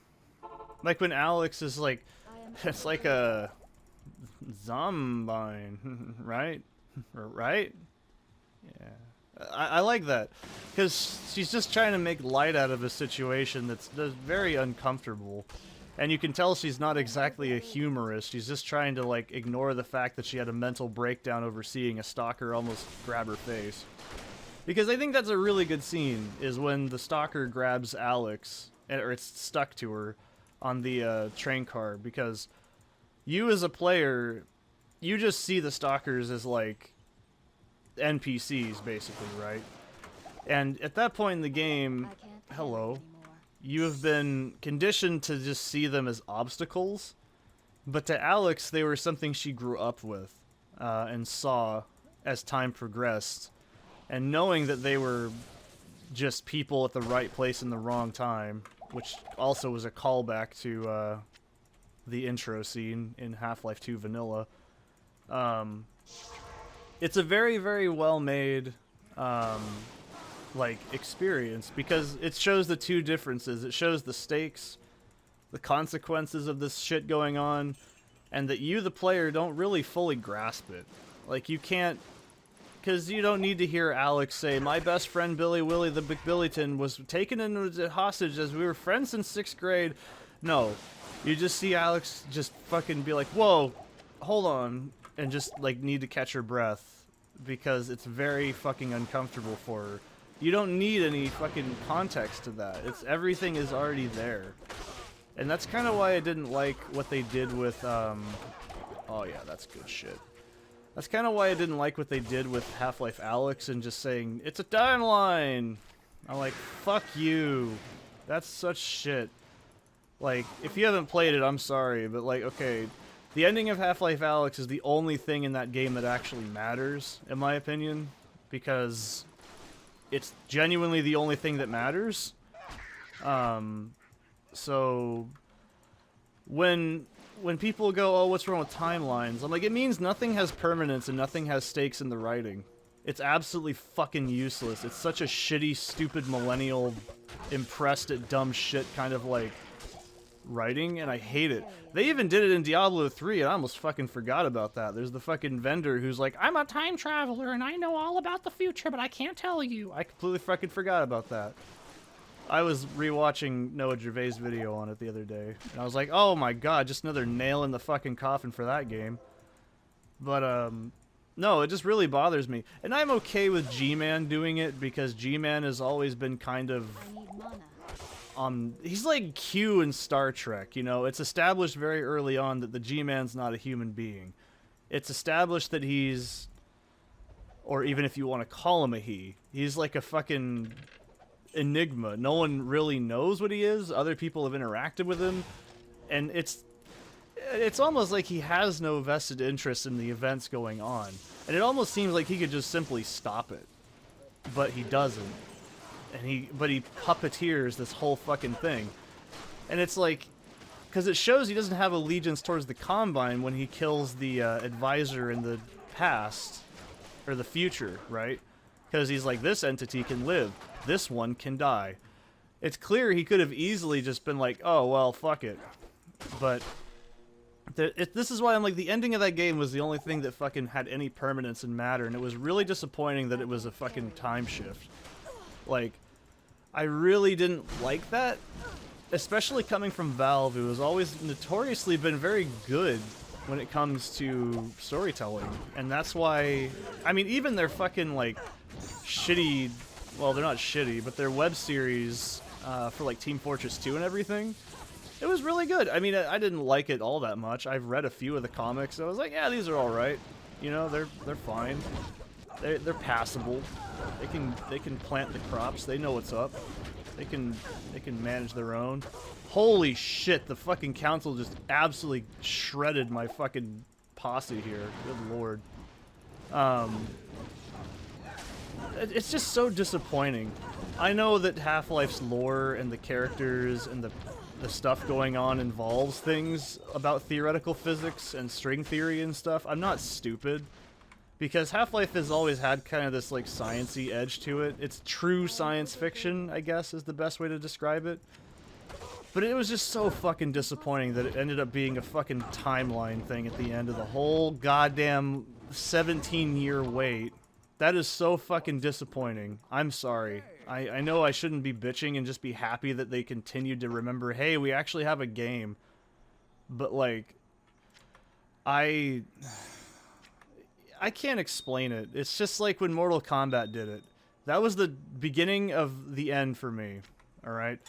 [SPEAKER 1] is like, it's like a zombie, right? Right? Yeah, I like that because she's just trying to make light out of a situation that's very uncomfortable, and you can tell she's not exactly a humorist. She's just trying to like ignore the fact that she had a mental breakdown over seeing a stalker almost grab her face. Because I think that's a really good scene, is when the stalker grabs Alex, or it's stuck to her, on the train car, because you as a player, you just see the stalkers as, like, NPCs, basically, right? And at that point in the game, hello, you have been conditioned to just see them as obstacles, but to Alex, they were something she grew up with, and saw as time progressed. And knowing that they were just people at the right place in the wrong time, which also was a callback to the intro scene in Half-Life 2 Vanilla, It's a very, very well made like experience because it shows the two differences. It shows the stakes, the consequences of this shit going on, and that you, the player, don't really fully grasp it. Like, you can't, because you don't need to hear Alex say, my best friend Billy Willie the McBillyton was taken into hostage as we were friends since 6th grade. No, you just see Alex just fucking be like, whoa, hold on, and just like need to catch her breath because it's very fucking uncomfortable for her. You don't need any fucking context to that. It's everything is already there. And that's kind of why I didn't like what they did with, oh yeah, that's good shit. That's kind of why I didn't like what they did with Half-Life Alyx and just saying, it's a timeline! I'm like, fuck you. That's such shit. Like, if you haven't played it, I'm sorry, but like, okay, the ending of Half-Life Alyx is the only thing in that game that actually matters, in my opinion, because it's genuinely the only thing that matters. So when people go, oh, what's wrong with timelines? I'm like, it means nothing has permanence and nothing has stakes in the writing. It's absolutely fucking useless. It's such a shitty, stupid millennial, impressed at dumb shit kind of like writing, and I hate it. They even did it in Diablo 3, and I almost fucking forgot about that. There's the fucking vendor who's like, I'm a time traveler, and I know all about the future, but I can't tell you. I completely fucking forgot about that. I was rewatching Noah Gervais' video on it the other day, and I was like, oh my god, just another nail in the fucking coffin for that game. But, no, it just really bothers me. And I'm okay with G-Man doing it, because G-Man has always been kind of... he's like Q in Star Trek, you know? It's established very early on that the G-Man's not a human being. It's established that he's... Or even if you want to call him a he, he's like a fucking... enigma. No one really knows what he is. Other people have interacted with him, and it's almost like he has no vested interest in the events going on, and it almost seems like he could just simply stop it, but he doesn't, and he puppeteers this whole fucking thing, and it's like, because it shows he doesn't have allegiance towards the Combine when he kills the advisor in the past or the future, right? Because he's like, this entity can live. This one can die. It's clear he could have easily just been like, oh, well, fuck it. But this is why I'm like, the ending of that game was the only thing that fucking had any permanence and matter, and it was really disappointing that it was a fucking time shift. Like, I really didn't like that, especially coming from Valve, who has always notoriously been very good when it comes to storytelling. And that's why, I mean, even their fucking, like, shitty, well, they're not shitty, but their web series for like Team Fortress 2 and everything, it was really good. I mean, I didn't like it all that much. I've read a few of the comics, and I was like, yeah, these are all right. You know, they're fine. They're passable. They can plant the crops. They know what's up. They can manage their own. Holy shit! The fucking council just absolutely shredded my fucking posse here. Good lord. It's just so disappointing. I know that Half-Life's lore and the characters and the stuff going on involves things about theoretical physics and string theory and stuff. I'm not stupid, because Half-Life has always had kind of this like science-y edge to it. It's true science fiction, I guess, is the best way to describe it. But it was just so fucking disappointing that it ended up being a fucking timeline thing at the end of the whole goddamn 17-year wait. That is so fucking disappointing. I'm sorry. I know I shouldn't be bitching and just be happy that they continued to remember, hey, we actually have a game. But, like, I can't explain it. It's just like when Mortal Kombat did it. That was the beginning of the end for me, alright?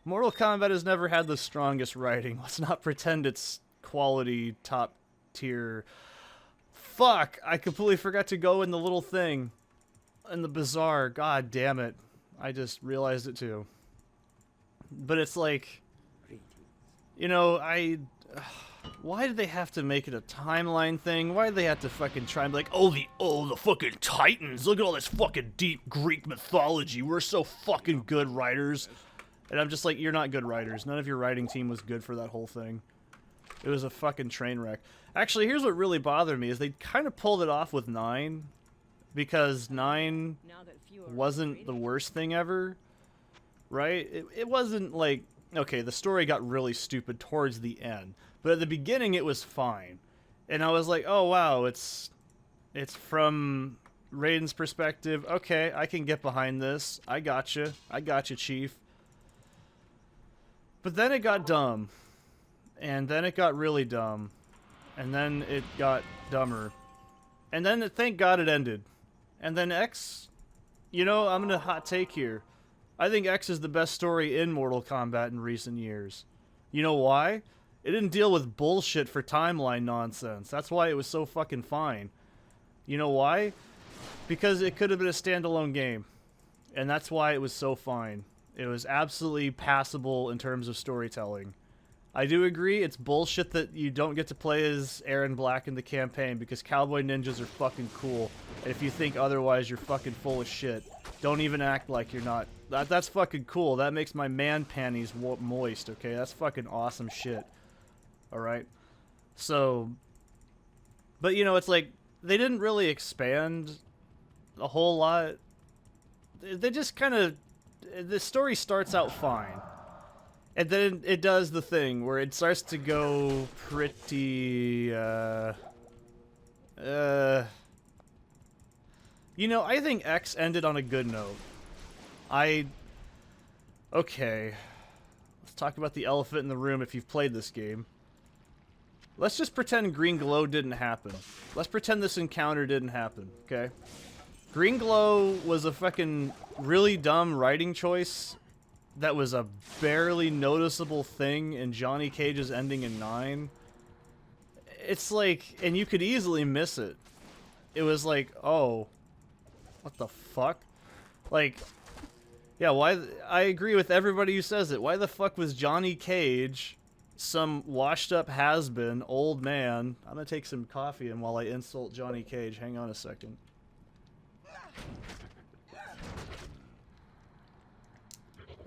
[SPEAKER 1] Mortal Kombat has never had the strongest writing. Let's not pretend it's quality, top tier. Fuck! I completely forgot to go in the little thing. In the bazaar. God damn it. I just realized it too. But it's like, you know, why did they have to make it a timeline thing? Why did they have to fucking try and be like, oh, the fucking Titans, look at all this fucking deep Greek mythology, we're so fucking good writers. And I'm just like, you're not good writers. None of your writing team was good for that whole thing. It was a fucking train wreck. Actually, here's what really bothered me is they kind of pulled it off with 9, because 9 wasn't the worst thing ever, right? It wasn't like, okay, the story got really stupid towards the end, but at the beginning it was fine. And I was like, oh wow, it's from Raiden's perspective. Okay, I can get behind this. I gotcha, Chief. But then it got dumb. And then it got really dumb. And then it got dumber. And then, thank God, it ended. And then X, you know, I'm gonna hot take here. I think X is the best story in Mortal Kombat in recent years. You know why? It didn't deal with bullshit for timeline nonsense. That's why it was so fucking fine. You know why? Because it could have been a standalone game. And that's why it was so fine. It was absolutely passable in terms of storytelling. I do agree, it's bullshit that you don't get to play as Aaron Black in the campaign because cowboy ninjas are fucking cool. And if you think otherwise, you're fucking full of shit. Don't even act like you're not. That's fucking cool. That makes my man panties moist, okay? That's fucking awesome shit. Alright? So... But, you know, it's like, they didn't really expand a whole lot. They just kind of... The story starts out fine. And then it does the thing where it starts to go pretty, You know, I think X ended on a good note. Okay. Let's talk about the elephant in the room if you've played this game. Let's just pretend Green Glow didn't happen. Let's pretend this encounter didn't happen, okay? Green Glow was a fucking really dumb writing choice that was a barely noticeable thing in Johnny Cage's ending in 9. It's like, and you could easily miss it. It was like, oh, what the fuck? Like, yeah, why? I agree with everybody who says it. Why the fuck was Johnny Cage some washed up has-been old man? I'm gonna take some coffee and while I insult Johnny Cage, hang on a second.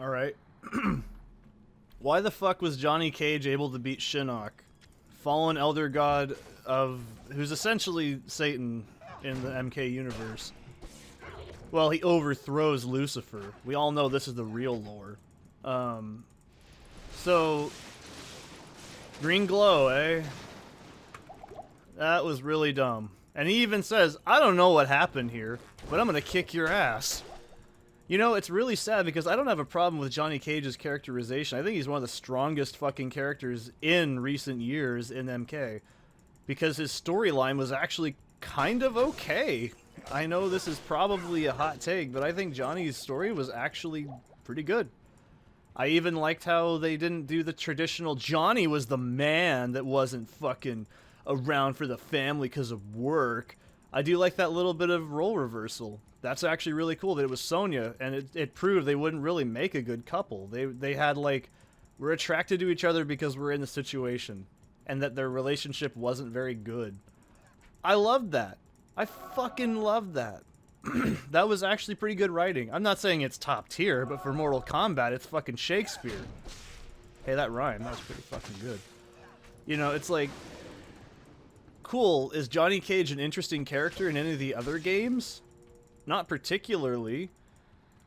[SPEAKER 1] Alright. Why the fuck was Johnny Cage able to beat Shinnok? Fallen elder god of... who's essentially Satan in the MK universe. Well, he overthrows Lucifer. We all know this is the real lore. So... Green Glow, eh? That was really dumb. And he even says, I don't know what happened here, but I'm gonna kick your ass. You know, it's really sad because I don't have a problem with Johnny Cage's characterization. I think he's one of the strongest fucking characters in recent years in MK. Because his storyline was actually kind of okay. I know this is probably a hot take, but I think Johnny's story was actually pretty good. I even liked how they didn't do the traditional Johnny was the man that wasn't fucking around for the family because of work. I do like that little bit of role reversal. That's actually really cool that it was Sonya, and it proved they wouldn't really make a good couple. They had, like, we're attracted to each other because we're in the situation, and that their relationship wasn't very good. I loved that. I fucking loved that. That was actually pretty good writing. I'm not saying it's top tier, but for Mortal Kombat, it's fucking Shakespeare. Hey, that rhyme, that was pretty fucking good. You know, it's like, cool, is Johnny Cage an interesting character in any of the other games? Not particularly.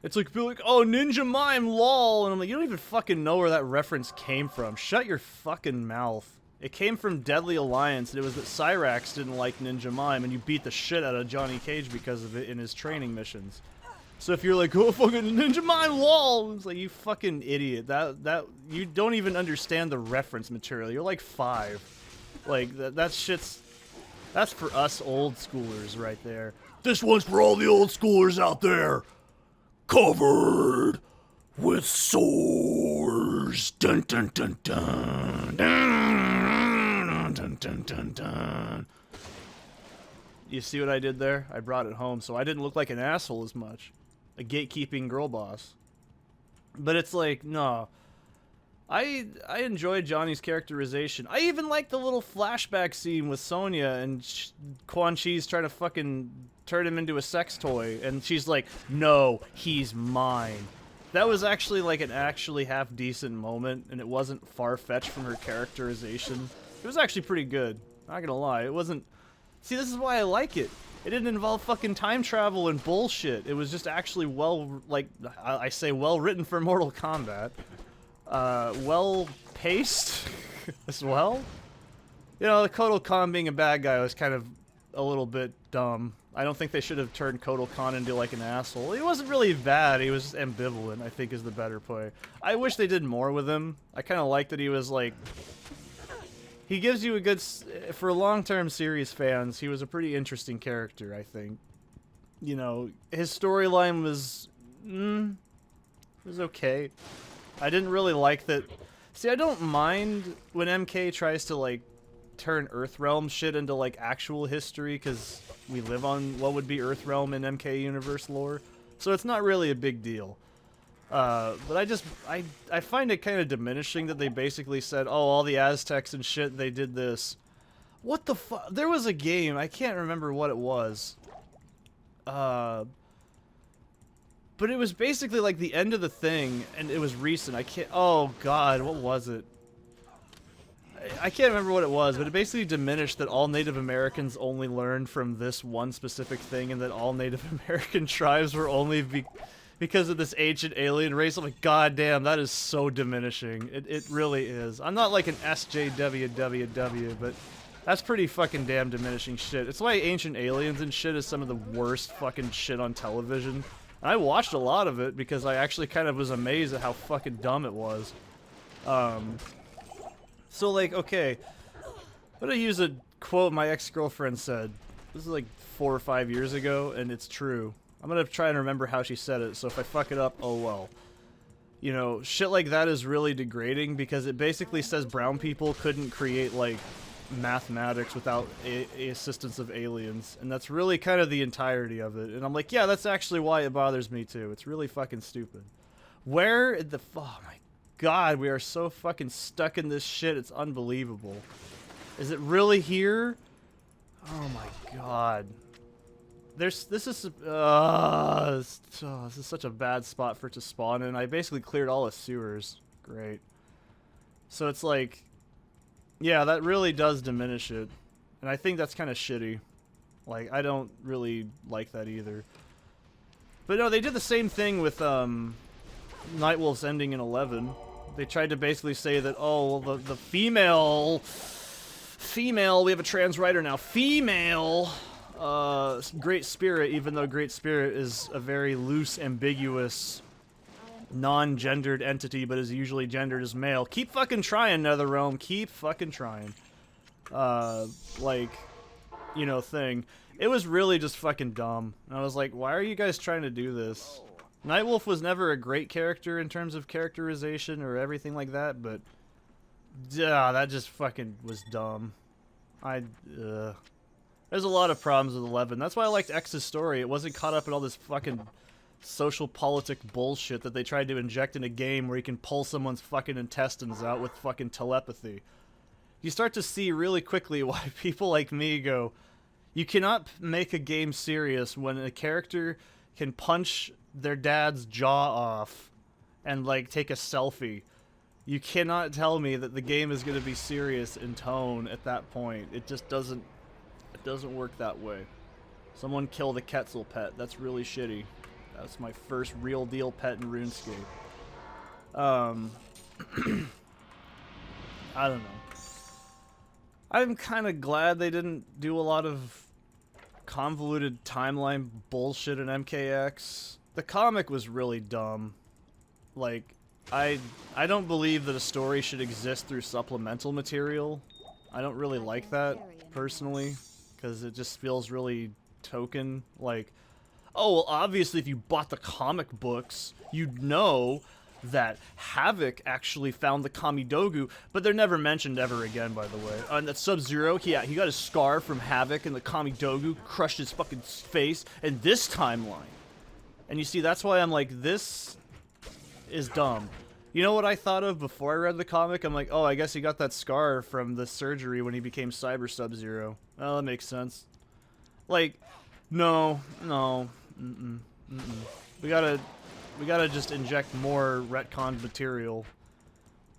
[SPEAKER 1] It's like, people like, oh, Ninja Mime, lol. And I'm like, you don't even fucking know where that reference came from. Shut your fucking mouth. It came from Deadly Alliance, and it was that Cyrax didn't like Ninja Mime, and you beat the shit out of Johnny Cage because of it in his training missions. So if you're like, oh, fucking Ninja Mime, lol, it's like, you fucking idiot. That you don't even understand the reference material. You're like 5. Like, that shit's... That's for us old schoolers right there. This one's for all the old schoolers out there. Covered with sores. Dun dun dun dun. Dun dun dun dun dun. You see what I did there? I brought it home, so I didn't look like an asshole as much. A gatekeeping girl boss. But it's like, no. I enjoyed Johnny's characterization. I even liked the little flashback scene with Sonya and Quan Chi's trying to fucking turn him into a sex toy. And she's like, no, he's mine. That was actually like an actually half decent moment, and it wasn't far-fetched from her characterization. It was actually pretty good. Not gonna lie, it wasn't... See, this is why I like it. It didn't involve fucking time travel and bullshit. It was just actually well, like, I say well written for Mortal Kombat. Well paced as well. You know, the Kotal Khan being a bad guy was kind of a little bit dumb. I don't think they should have turned Kotal Khan into like an asshole. He wasn't really bad, he was just ambivalent, I think is the better play. I wish they did more with him. I kind of like that he was like... He gives you a good... For long-term series fans, he was a pretty interesting character, I think. You know, his storyline was... it was okay. I didn't really like that... See, I don't mind when MK tries to, like, turn Earthrealm shit into, like, actual history, because we live on what would be Earthrealm in MK universe lore. So it's not really a big deal. But I find it kind of diminishing that they basically said, oh, all the Aztecs and shit, they did this. What the fuck? There was a game, I can't remember what it was. But it was basically like the end of the thing, and it was recent. I can't, oh god, what was it? I can't remember what it was, but it basically diminished that all Native Americans only learned from this one specific thing, and that all Native American tribes were only because of this ancient alien race. I'm like, god damn, that is so diminishing. It really is. I'm not like an SJWWW, but that's pretty fucking damn diminishing shit. It's why Ancient Aliens and shit is some of the worst fucking shit on television. And I watched a lot of it because I actually kind of was amazed at how fucking dumb it was. So like, okay, I'm gonna use a quote my ex-girlfriend said. This is like 4 or 5 years ago, and it's true. I'm gonna try and remember how she said it, so if I fuck it up, oh well. You know, shit like that is really degrading because it basically says brown people couldn't create, like, mathematics without a assistance of aliens, and that's really kind of the entirety of it. And I'm like, yeah, that's actually why it bothers me too. It's really fucking stupid. Where the... Oh my god, we are so fucking stuck in this shit, it's unbelievable. Is it really here? Oh my god. This is such a bad spot for it to spawn in. I basically cleared all the sewers. Great. So it's like, yeah, that really does diminish it. And I think that's kind of shitty. Like, I don't really like that either. But no, they did the same thing with Nightwolf's ending in 11. They tried to basically say that, oh, well, the female, we have a trans writer now, female, Great Spirit, even though Great Spirit is a very loose, ambiguous, non-gendered entity, but is usually gendered as male. Keep fucking trying, NetherRealm. Keep fucking trying. Like, you know, thing. It was really just fucking dumb. And I was like, why are you guys trying to do this? Nightwolf was never a great character in terms of characterization or everything like that, but... that just fucking was dumb. There's a lot of problems with 11. That's why I liked X's story. It wasn't caught up in all this fucking social politic bullshit that they tried to inject in a game where you can pull someone's fucking intestines out with fucking telepathy. You start to see really quickly why people like me go, you cannot make a game serious when a character can punch their dad's jaw off and, like, take a selfie. You cannot tell me that the game is going to be serious in tone at that point. It just doesn't... It doesn't work that way. Someone killed a Quetzal pet. That's really shitty. That's my first real deal pet in RuneScape. I don't know. I'm kind of glad they didn't do a lot of convoluted timeline bullshit in MKX. The comic was really dumb. Like, I don't believe that a story should exist through supplemental material. I don't really like that, personally, because it just feels really token. Like, oh, well, obviously if you bought the comic books, you'd know that Havoc actually found the Kamidogu, but they're never mentioned ever again, by the way. And that Sub-Zero, he got his scar from Havoc, and the Kamidogu crushed his fucking face in this timeline. And you see, that's why I'm like, this is dumb. You know what I thought of before I read the comic? I'm like, oh, I guess he got that scar from the surgery when he became Cyber Sub-Zero. Oh, that makes sense. Like, no. We gotta just inject more retconned material.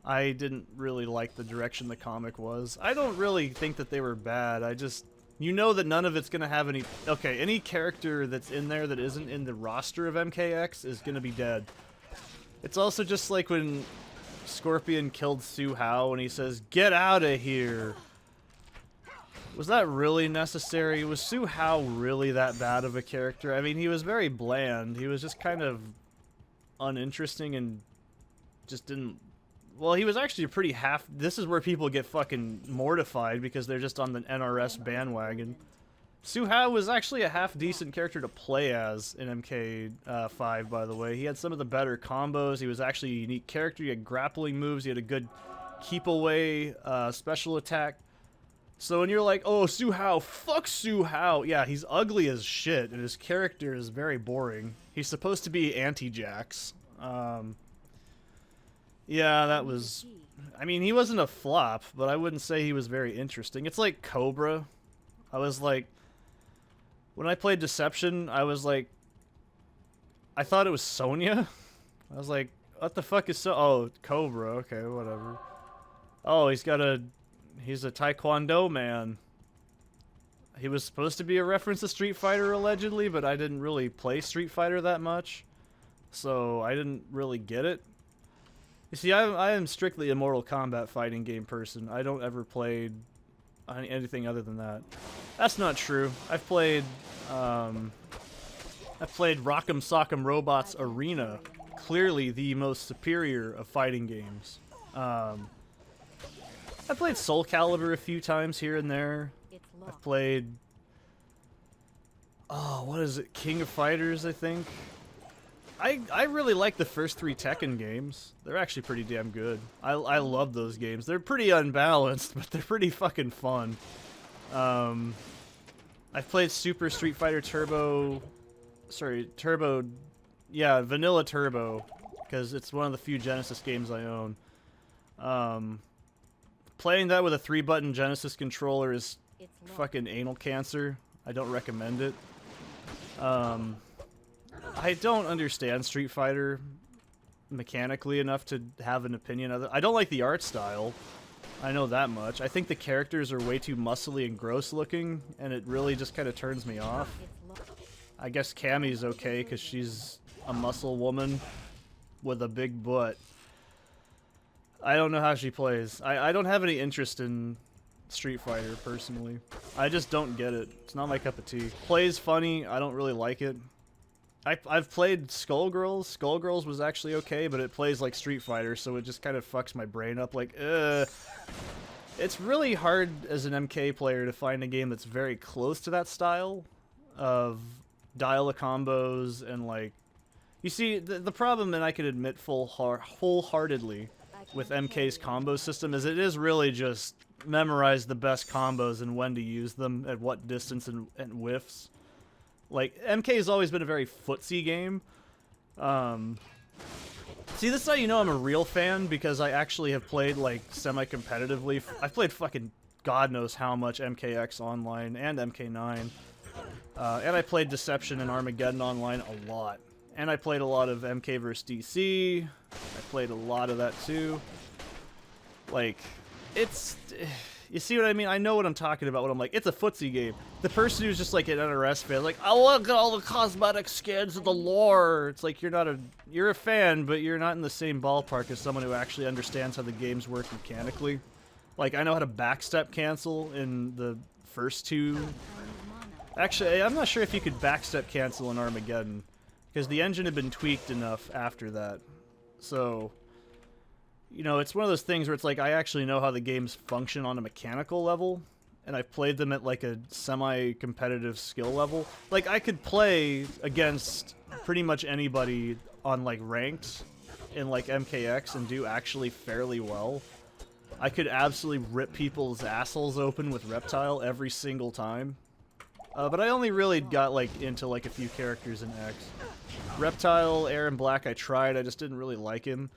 [SPEAKER 1] I didn't really like the direction the comic was. I don't really think that they were bad. I just, you know that none of it's gonna have any. Okay, any character that's in there that isn't in the roster of MKX is gonna be dead. It's also just like when Scorpion killed Su Hao and he says, "Get out of here." Was that really necessary? Was Su Hao really that bad of a character? I mean, he was very bland. He was just kind of uninteresting and just didn't... Well, he was actually a pretty half... This is where people get fucking mortified because they're just on the NRS bandwagon. Su Hao was actually a half-decent character to play as in MK5, by the way. He had some of the better combos. He was actually a unique character. He had grappling moves. He had a good keep-away special attack. So when you're like, oh, Su Hao, fuck Su Hao. Yeah, he's ugly as shit, and his character is very boring. He's supposed to be anti-Jax. Yeah, that was... I mean, he wasn't a flop, but I wouldn't say he was very interesting. It's like Cobra. I was like... When I played Deception, I was like... I thought it was Sonya. I was like, what the fuck is Oh, Cobra. Okay, whatever. Oh, he's got a... He's a Taekwondo man. He was supposed to be a reference to Street Fighter, allegedly, but I didn't really play Street Fighter that much. So I didn't really get it. You see, I am strictly a Mortal Kombat fighting game person. I don't ever play anything other than that. That's not true. I've played Rock'em Sock'em Robots Arena. Clearly the most superior of fighting games. I played Soul Calibur a few times here and there. I've played... Oh, what is it? King of Fighters, I think? I really like the first 3 Tekken games. They're actually pretty damn good. I love those games. They're pretty unbalanced, but they're pretty fucking fun. I've played Super Street Fighter Turbo... Sorry, Turbo... Yeah, Vanilla Turbo. Because it's one of the few Genesis games I own. Playing that with a 3-button Genesis controller is fucking anal cancer. I don't recommend it. I don't understand Street Fighter mechanically enough to have an opinion of it. I don't like the art style. I know that much. I think the characters are way too muscly and gross looking, and it really just kind of turns me off. I guess Cammy's okay because she's a muscle woman with a big butt. I don't know how she plays. I don't have any interest in Street Fighter, personally. I just don't get it. It's not my cup of tea. Plays funny. I don't really like it. I've played Skullgirls. Skullgirls was actually okay, but it plays like Street Fighter, so it just kind of fucks my brain up. Like, it's really hard as an MK player to find a game that's very close to that style of dial of combos and, like... You see, the problem, and I can admit wholeheartedly, with MK's combo system is it is really just memorize the best combos and when to use them at what distance and whiffs. Like, MK has always been a very footsie game. See, this is how you know I'm a real fan, because I actually have played, like, semi-competitively. I've played fucking God knows how much MKX Online and MK9. And I played Deception and Armageddon Online a lot. And I played a lot of MK vs. DC. I played a lot of that too. Like, it's... You see what I mean? I know what I'm talking about when I'm like, it's a footsie game. The person who's just like an NRS fan, like, I look at all the cosmetic skins and the lore. It's like you're a fan, but you're not in the same ballpark as someone who actually understands how the games work mechanically. Like, I know how to backstep cancel in the first 2. Actually, I'm not sure if you could backstep cancel in Armageddon, because the engine had been tweaked enough after that. So, you know, it's one of those things where it's like I actually know how the games function on a mechanical level, and I've played them at like a semi-competitive skill level. Like, I could play against pretty much anybody on like ranked in like MKX and do actually fairly well. I could absolutely rip people's assholes open with Reptile every single time. But I only really got like into like a few characters in X. Reptile, Aaron Black, I tried. I just didn't really like him.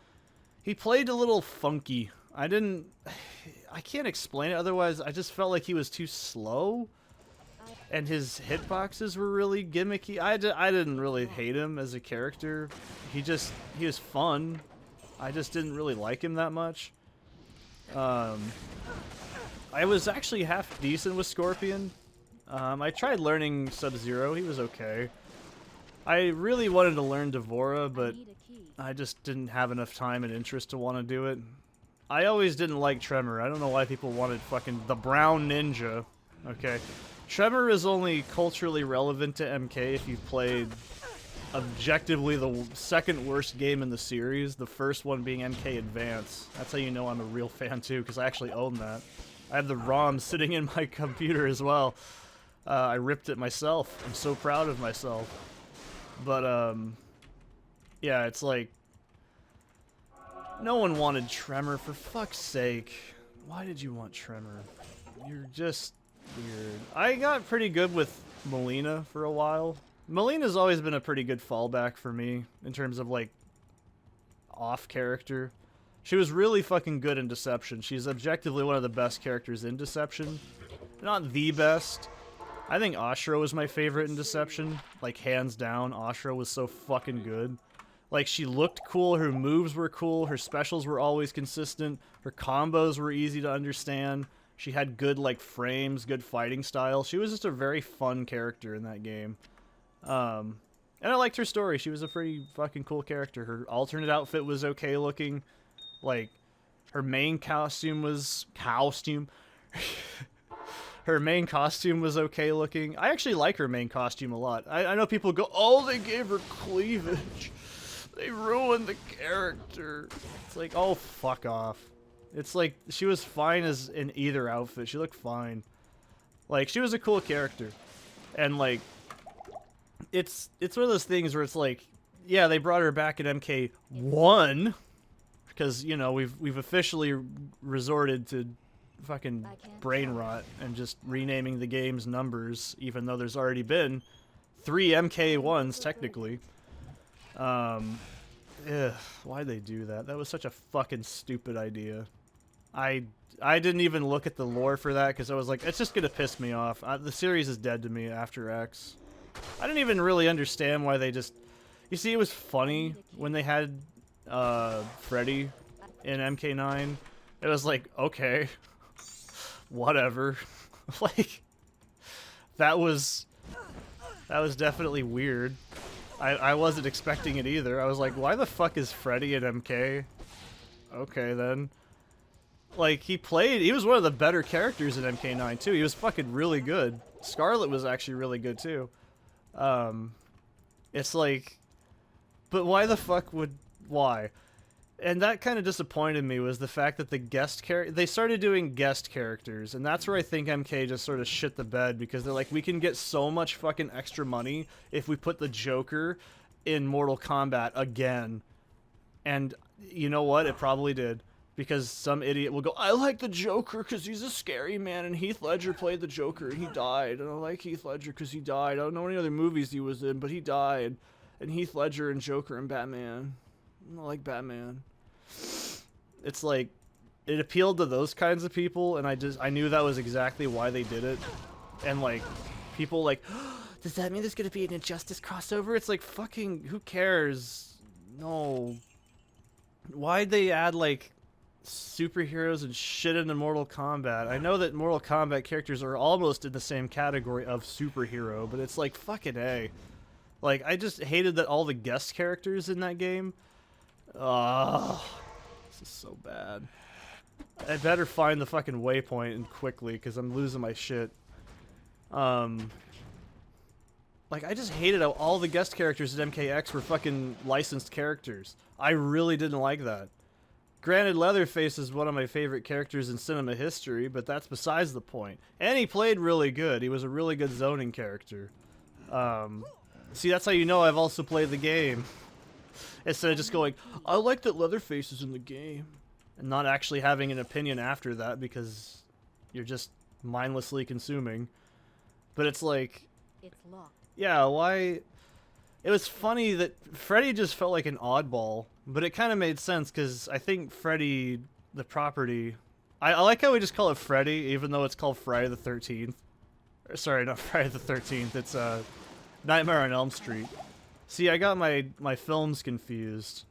[SPEAKER 1] He played a little funky. I can't explain it otherwise. I just felt like he was too slow. And his hitboxes were really gimmicky. I didn't really hate him as a character. He was fun. I just didn't really like him that much. I was actually half decent with Scorpion. I tried learning Sub-Zero, he was okay. I really wanted to learn Devora, but I just didn't have enough time and interest to want to do it. I always didn't like Tremor. I don't know why people wanted fucking the Brown Ninja. Okay. Tremor is only culturally relevant to MK if you've played objectively the second worst game in the series, the first one being MK Advance. That's how you know I'm a real fan too, because I actually own that. I have the ROM sitting in my computer as well. I ripped it myself. I'm so proud of myself. But, yeah, it's like, no one wanted Tremor, for fuck's sake. Why did you want Tremor? You're just weird. I got pretty good with Melina for a while. Melina's always been a pretty good fallback for me in terms of, like, off character. She was really fucking good in Deception. She's objectively one of the best characters in Deception. Not the best. I think Ashura was my favorite in Deception. Like, hands down, Ashura was so fucking good. Like, she looked cool, her moves were cool, her specials were always consistent, her combos were easy to understand, she had good, like, frames, good fighting style. She was just a very fun character in that game. And I liked her story. She was a pretty fucking cool character. Her alternate outfit was okay looking. Like, her main costume was... Her main costume was okay looking. I actually like her main costume a lot. I know people go, oh, they gave her cleavage. They ruined the character. It's like, oh, fuck off. It's like, she was fine as in either outfit. She looked fine. Like, she was a cool character. And, like, it's one of those things where it's like, yeah, they brought her back in MK1. Because, you know, we've officially resorted to fucking brain rot and just renaming the game's numbers, even though there's already been 3 MK1s, technically. Why'd they do that? That was such a fucking stupid idea. I didn't even look at the lore for that because I was like, it's just gonna piss me off. The series is dead to me after X. I didn't even really understand why they just... You see, it was funny when they had Freddy in MK9. It was like, okay, whatever. Like, that was definitely weird. I wasn't expecting it either. I was like, why the fuck is Freddy at MK? Okay, then. Like, he was one of the better characters in MK9, too. He was fucking really good. Scarlet was actually really good, too. It's like... But why the fuck why? And that kind of disappointed me, was the fact that they started doing guest characters, and that's where I think MK just sort of shit the bed, because they're like, we can get so much fucking extra money if we put the Joker in Mortal Kombat again. And you know what? It probably did. Because some idiot will go, I like the Joker because he's a scary man, and Heath Ledger played the Joker and he died. And I like Heath Ledger because he died. I don't know any other movies he was in, but he died. And Heath Ledger and Joker and Batman. I like Batman. It's like, it appealed to those kinds of people, and I knew that was exactly why they did it. And like, people like, oh, does that mean there's gonna be an Injustice crossover? It's like, fucking, who cares? No. Why'd they add like superheroes and shit into Mortal Kombat? I know that Mortal Kombat characters are almost in the same category of superhero, but it's like, fucking A. Like, I just hated that all the guest characters in that game. Oh, this is so bad. I better find the fucking waypoint and quickly, because I'm losing my shit. Like, I just hated how all the guest characters at MKX were fucking licensed characters. I really didn't like that. Granted, Leatherface is one of my favorite characters in cinema history, but that's besides the point. And he played really good. He was a really good zoning character. See, that's how you know I've also played the game. Instead of just going, I like that Leatherface is in the game. And not actually having an opinion after that, because you're just mindlessly consuming. But it's like... It's locked. Yeah, why... It was funny that Freddy just felt like an oddball, but it kind of made sense, because I think Freddy, the property... I like how we just call it Freddy, even though it's called Friday the 13th. Sorry, not Friday the 13th, it's Nightmare on Elm Street. See, I got my films confused,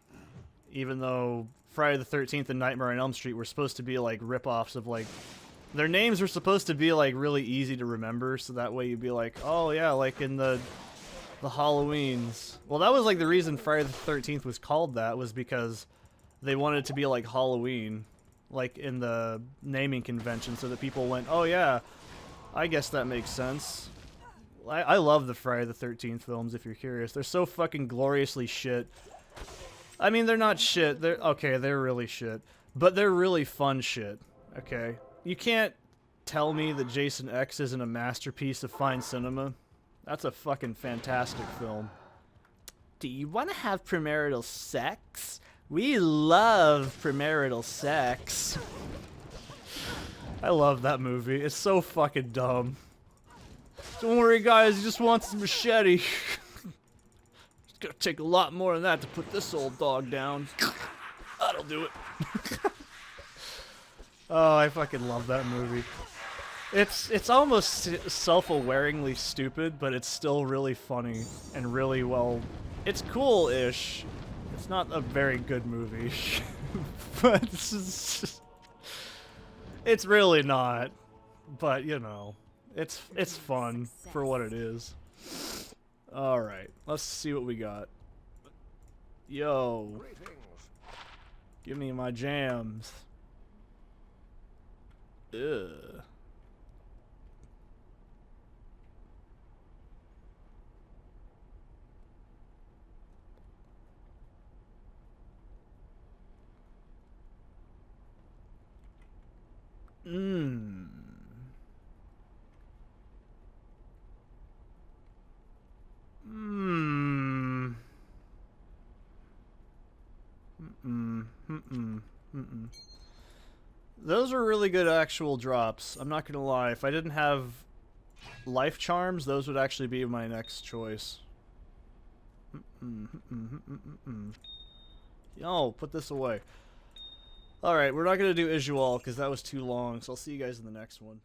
[SPEAKER 1] even though Friday the 13th and Nightmare on Elm Street were supposed to be like ripoffs of like, their names were supposed to be like really easy to remember, so that way you'd be like, oh yeah, like in the Halloweens. Well, that was like the reason Friday the 13th was called that, was because they wanted it to be like Halloween, like in the naming convention, so that people went, oh yeah, I guess that makes sense. I love the Friday the 13th films, if you're curious. They're so fucking gloriously shit. I mean, they're not shit. They're really shit. But they're really fun shit, okay? You can't tell me that Jason X isn't a masterpiece of fine cinema. That's a fucking fantastic film. Do you want to have premarital sex? We love premarital sex. I love that movie. It's so fucking dumb. Don't worry, guys. He just wants his machete. It's gonna take a lot more than that to put this old dog down. That'll do it. Oh, I fucking love that movie. It's almost self-awaringly stupid, but it's still really funny and really well. It's cool-ish. It's not a very good movie, but it's really not. But you know. It's fun for what it is. Alright, let's see what we got. Yo. Give me my jams. Ugh. Mmm. Those are really good actual drops. I'm not gonna lie. If I didn't have life charms, those would actually be my next choice. Yo, put this away. Alright, we're not gonna do Isual because that was too long, so I'll see you guys in the next one.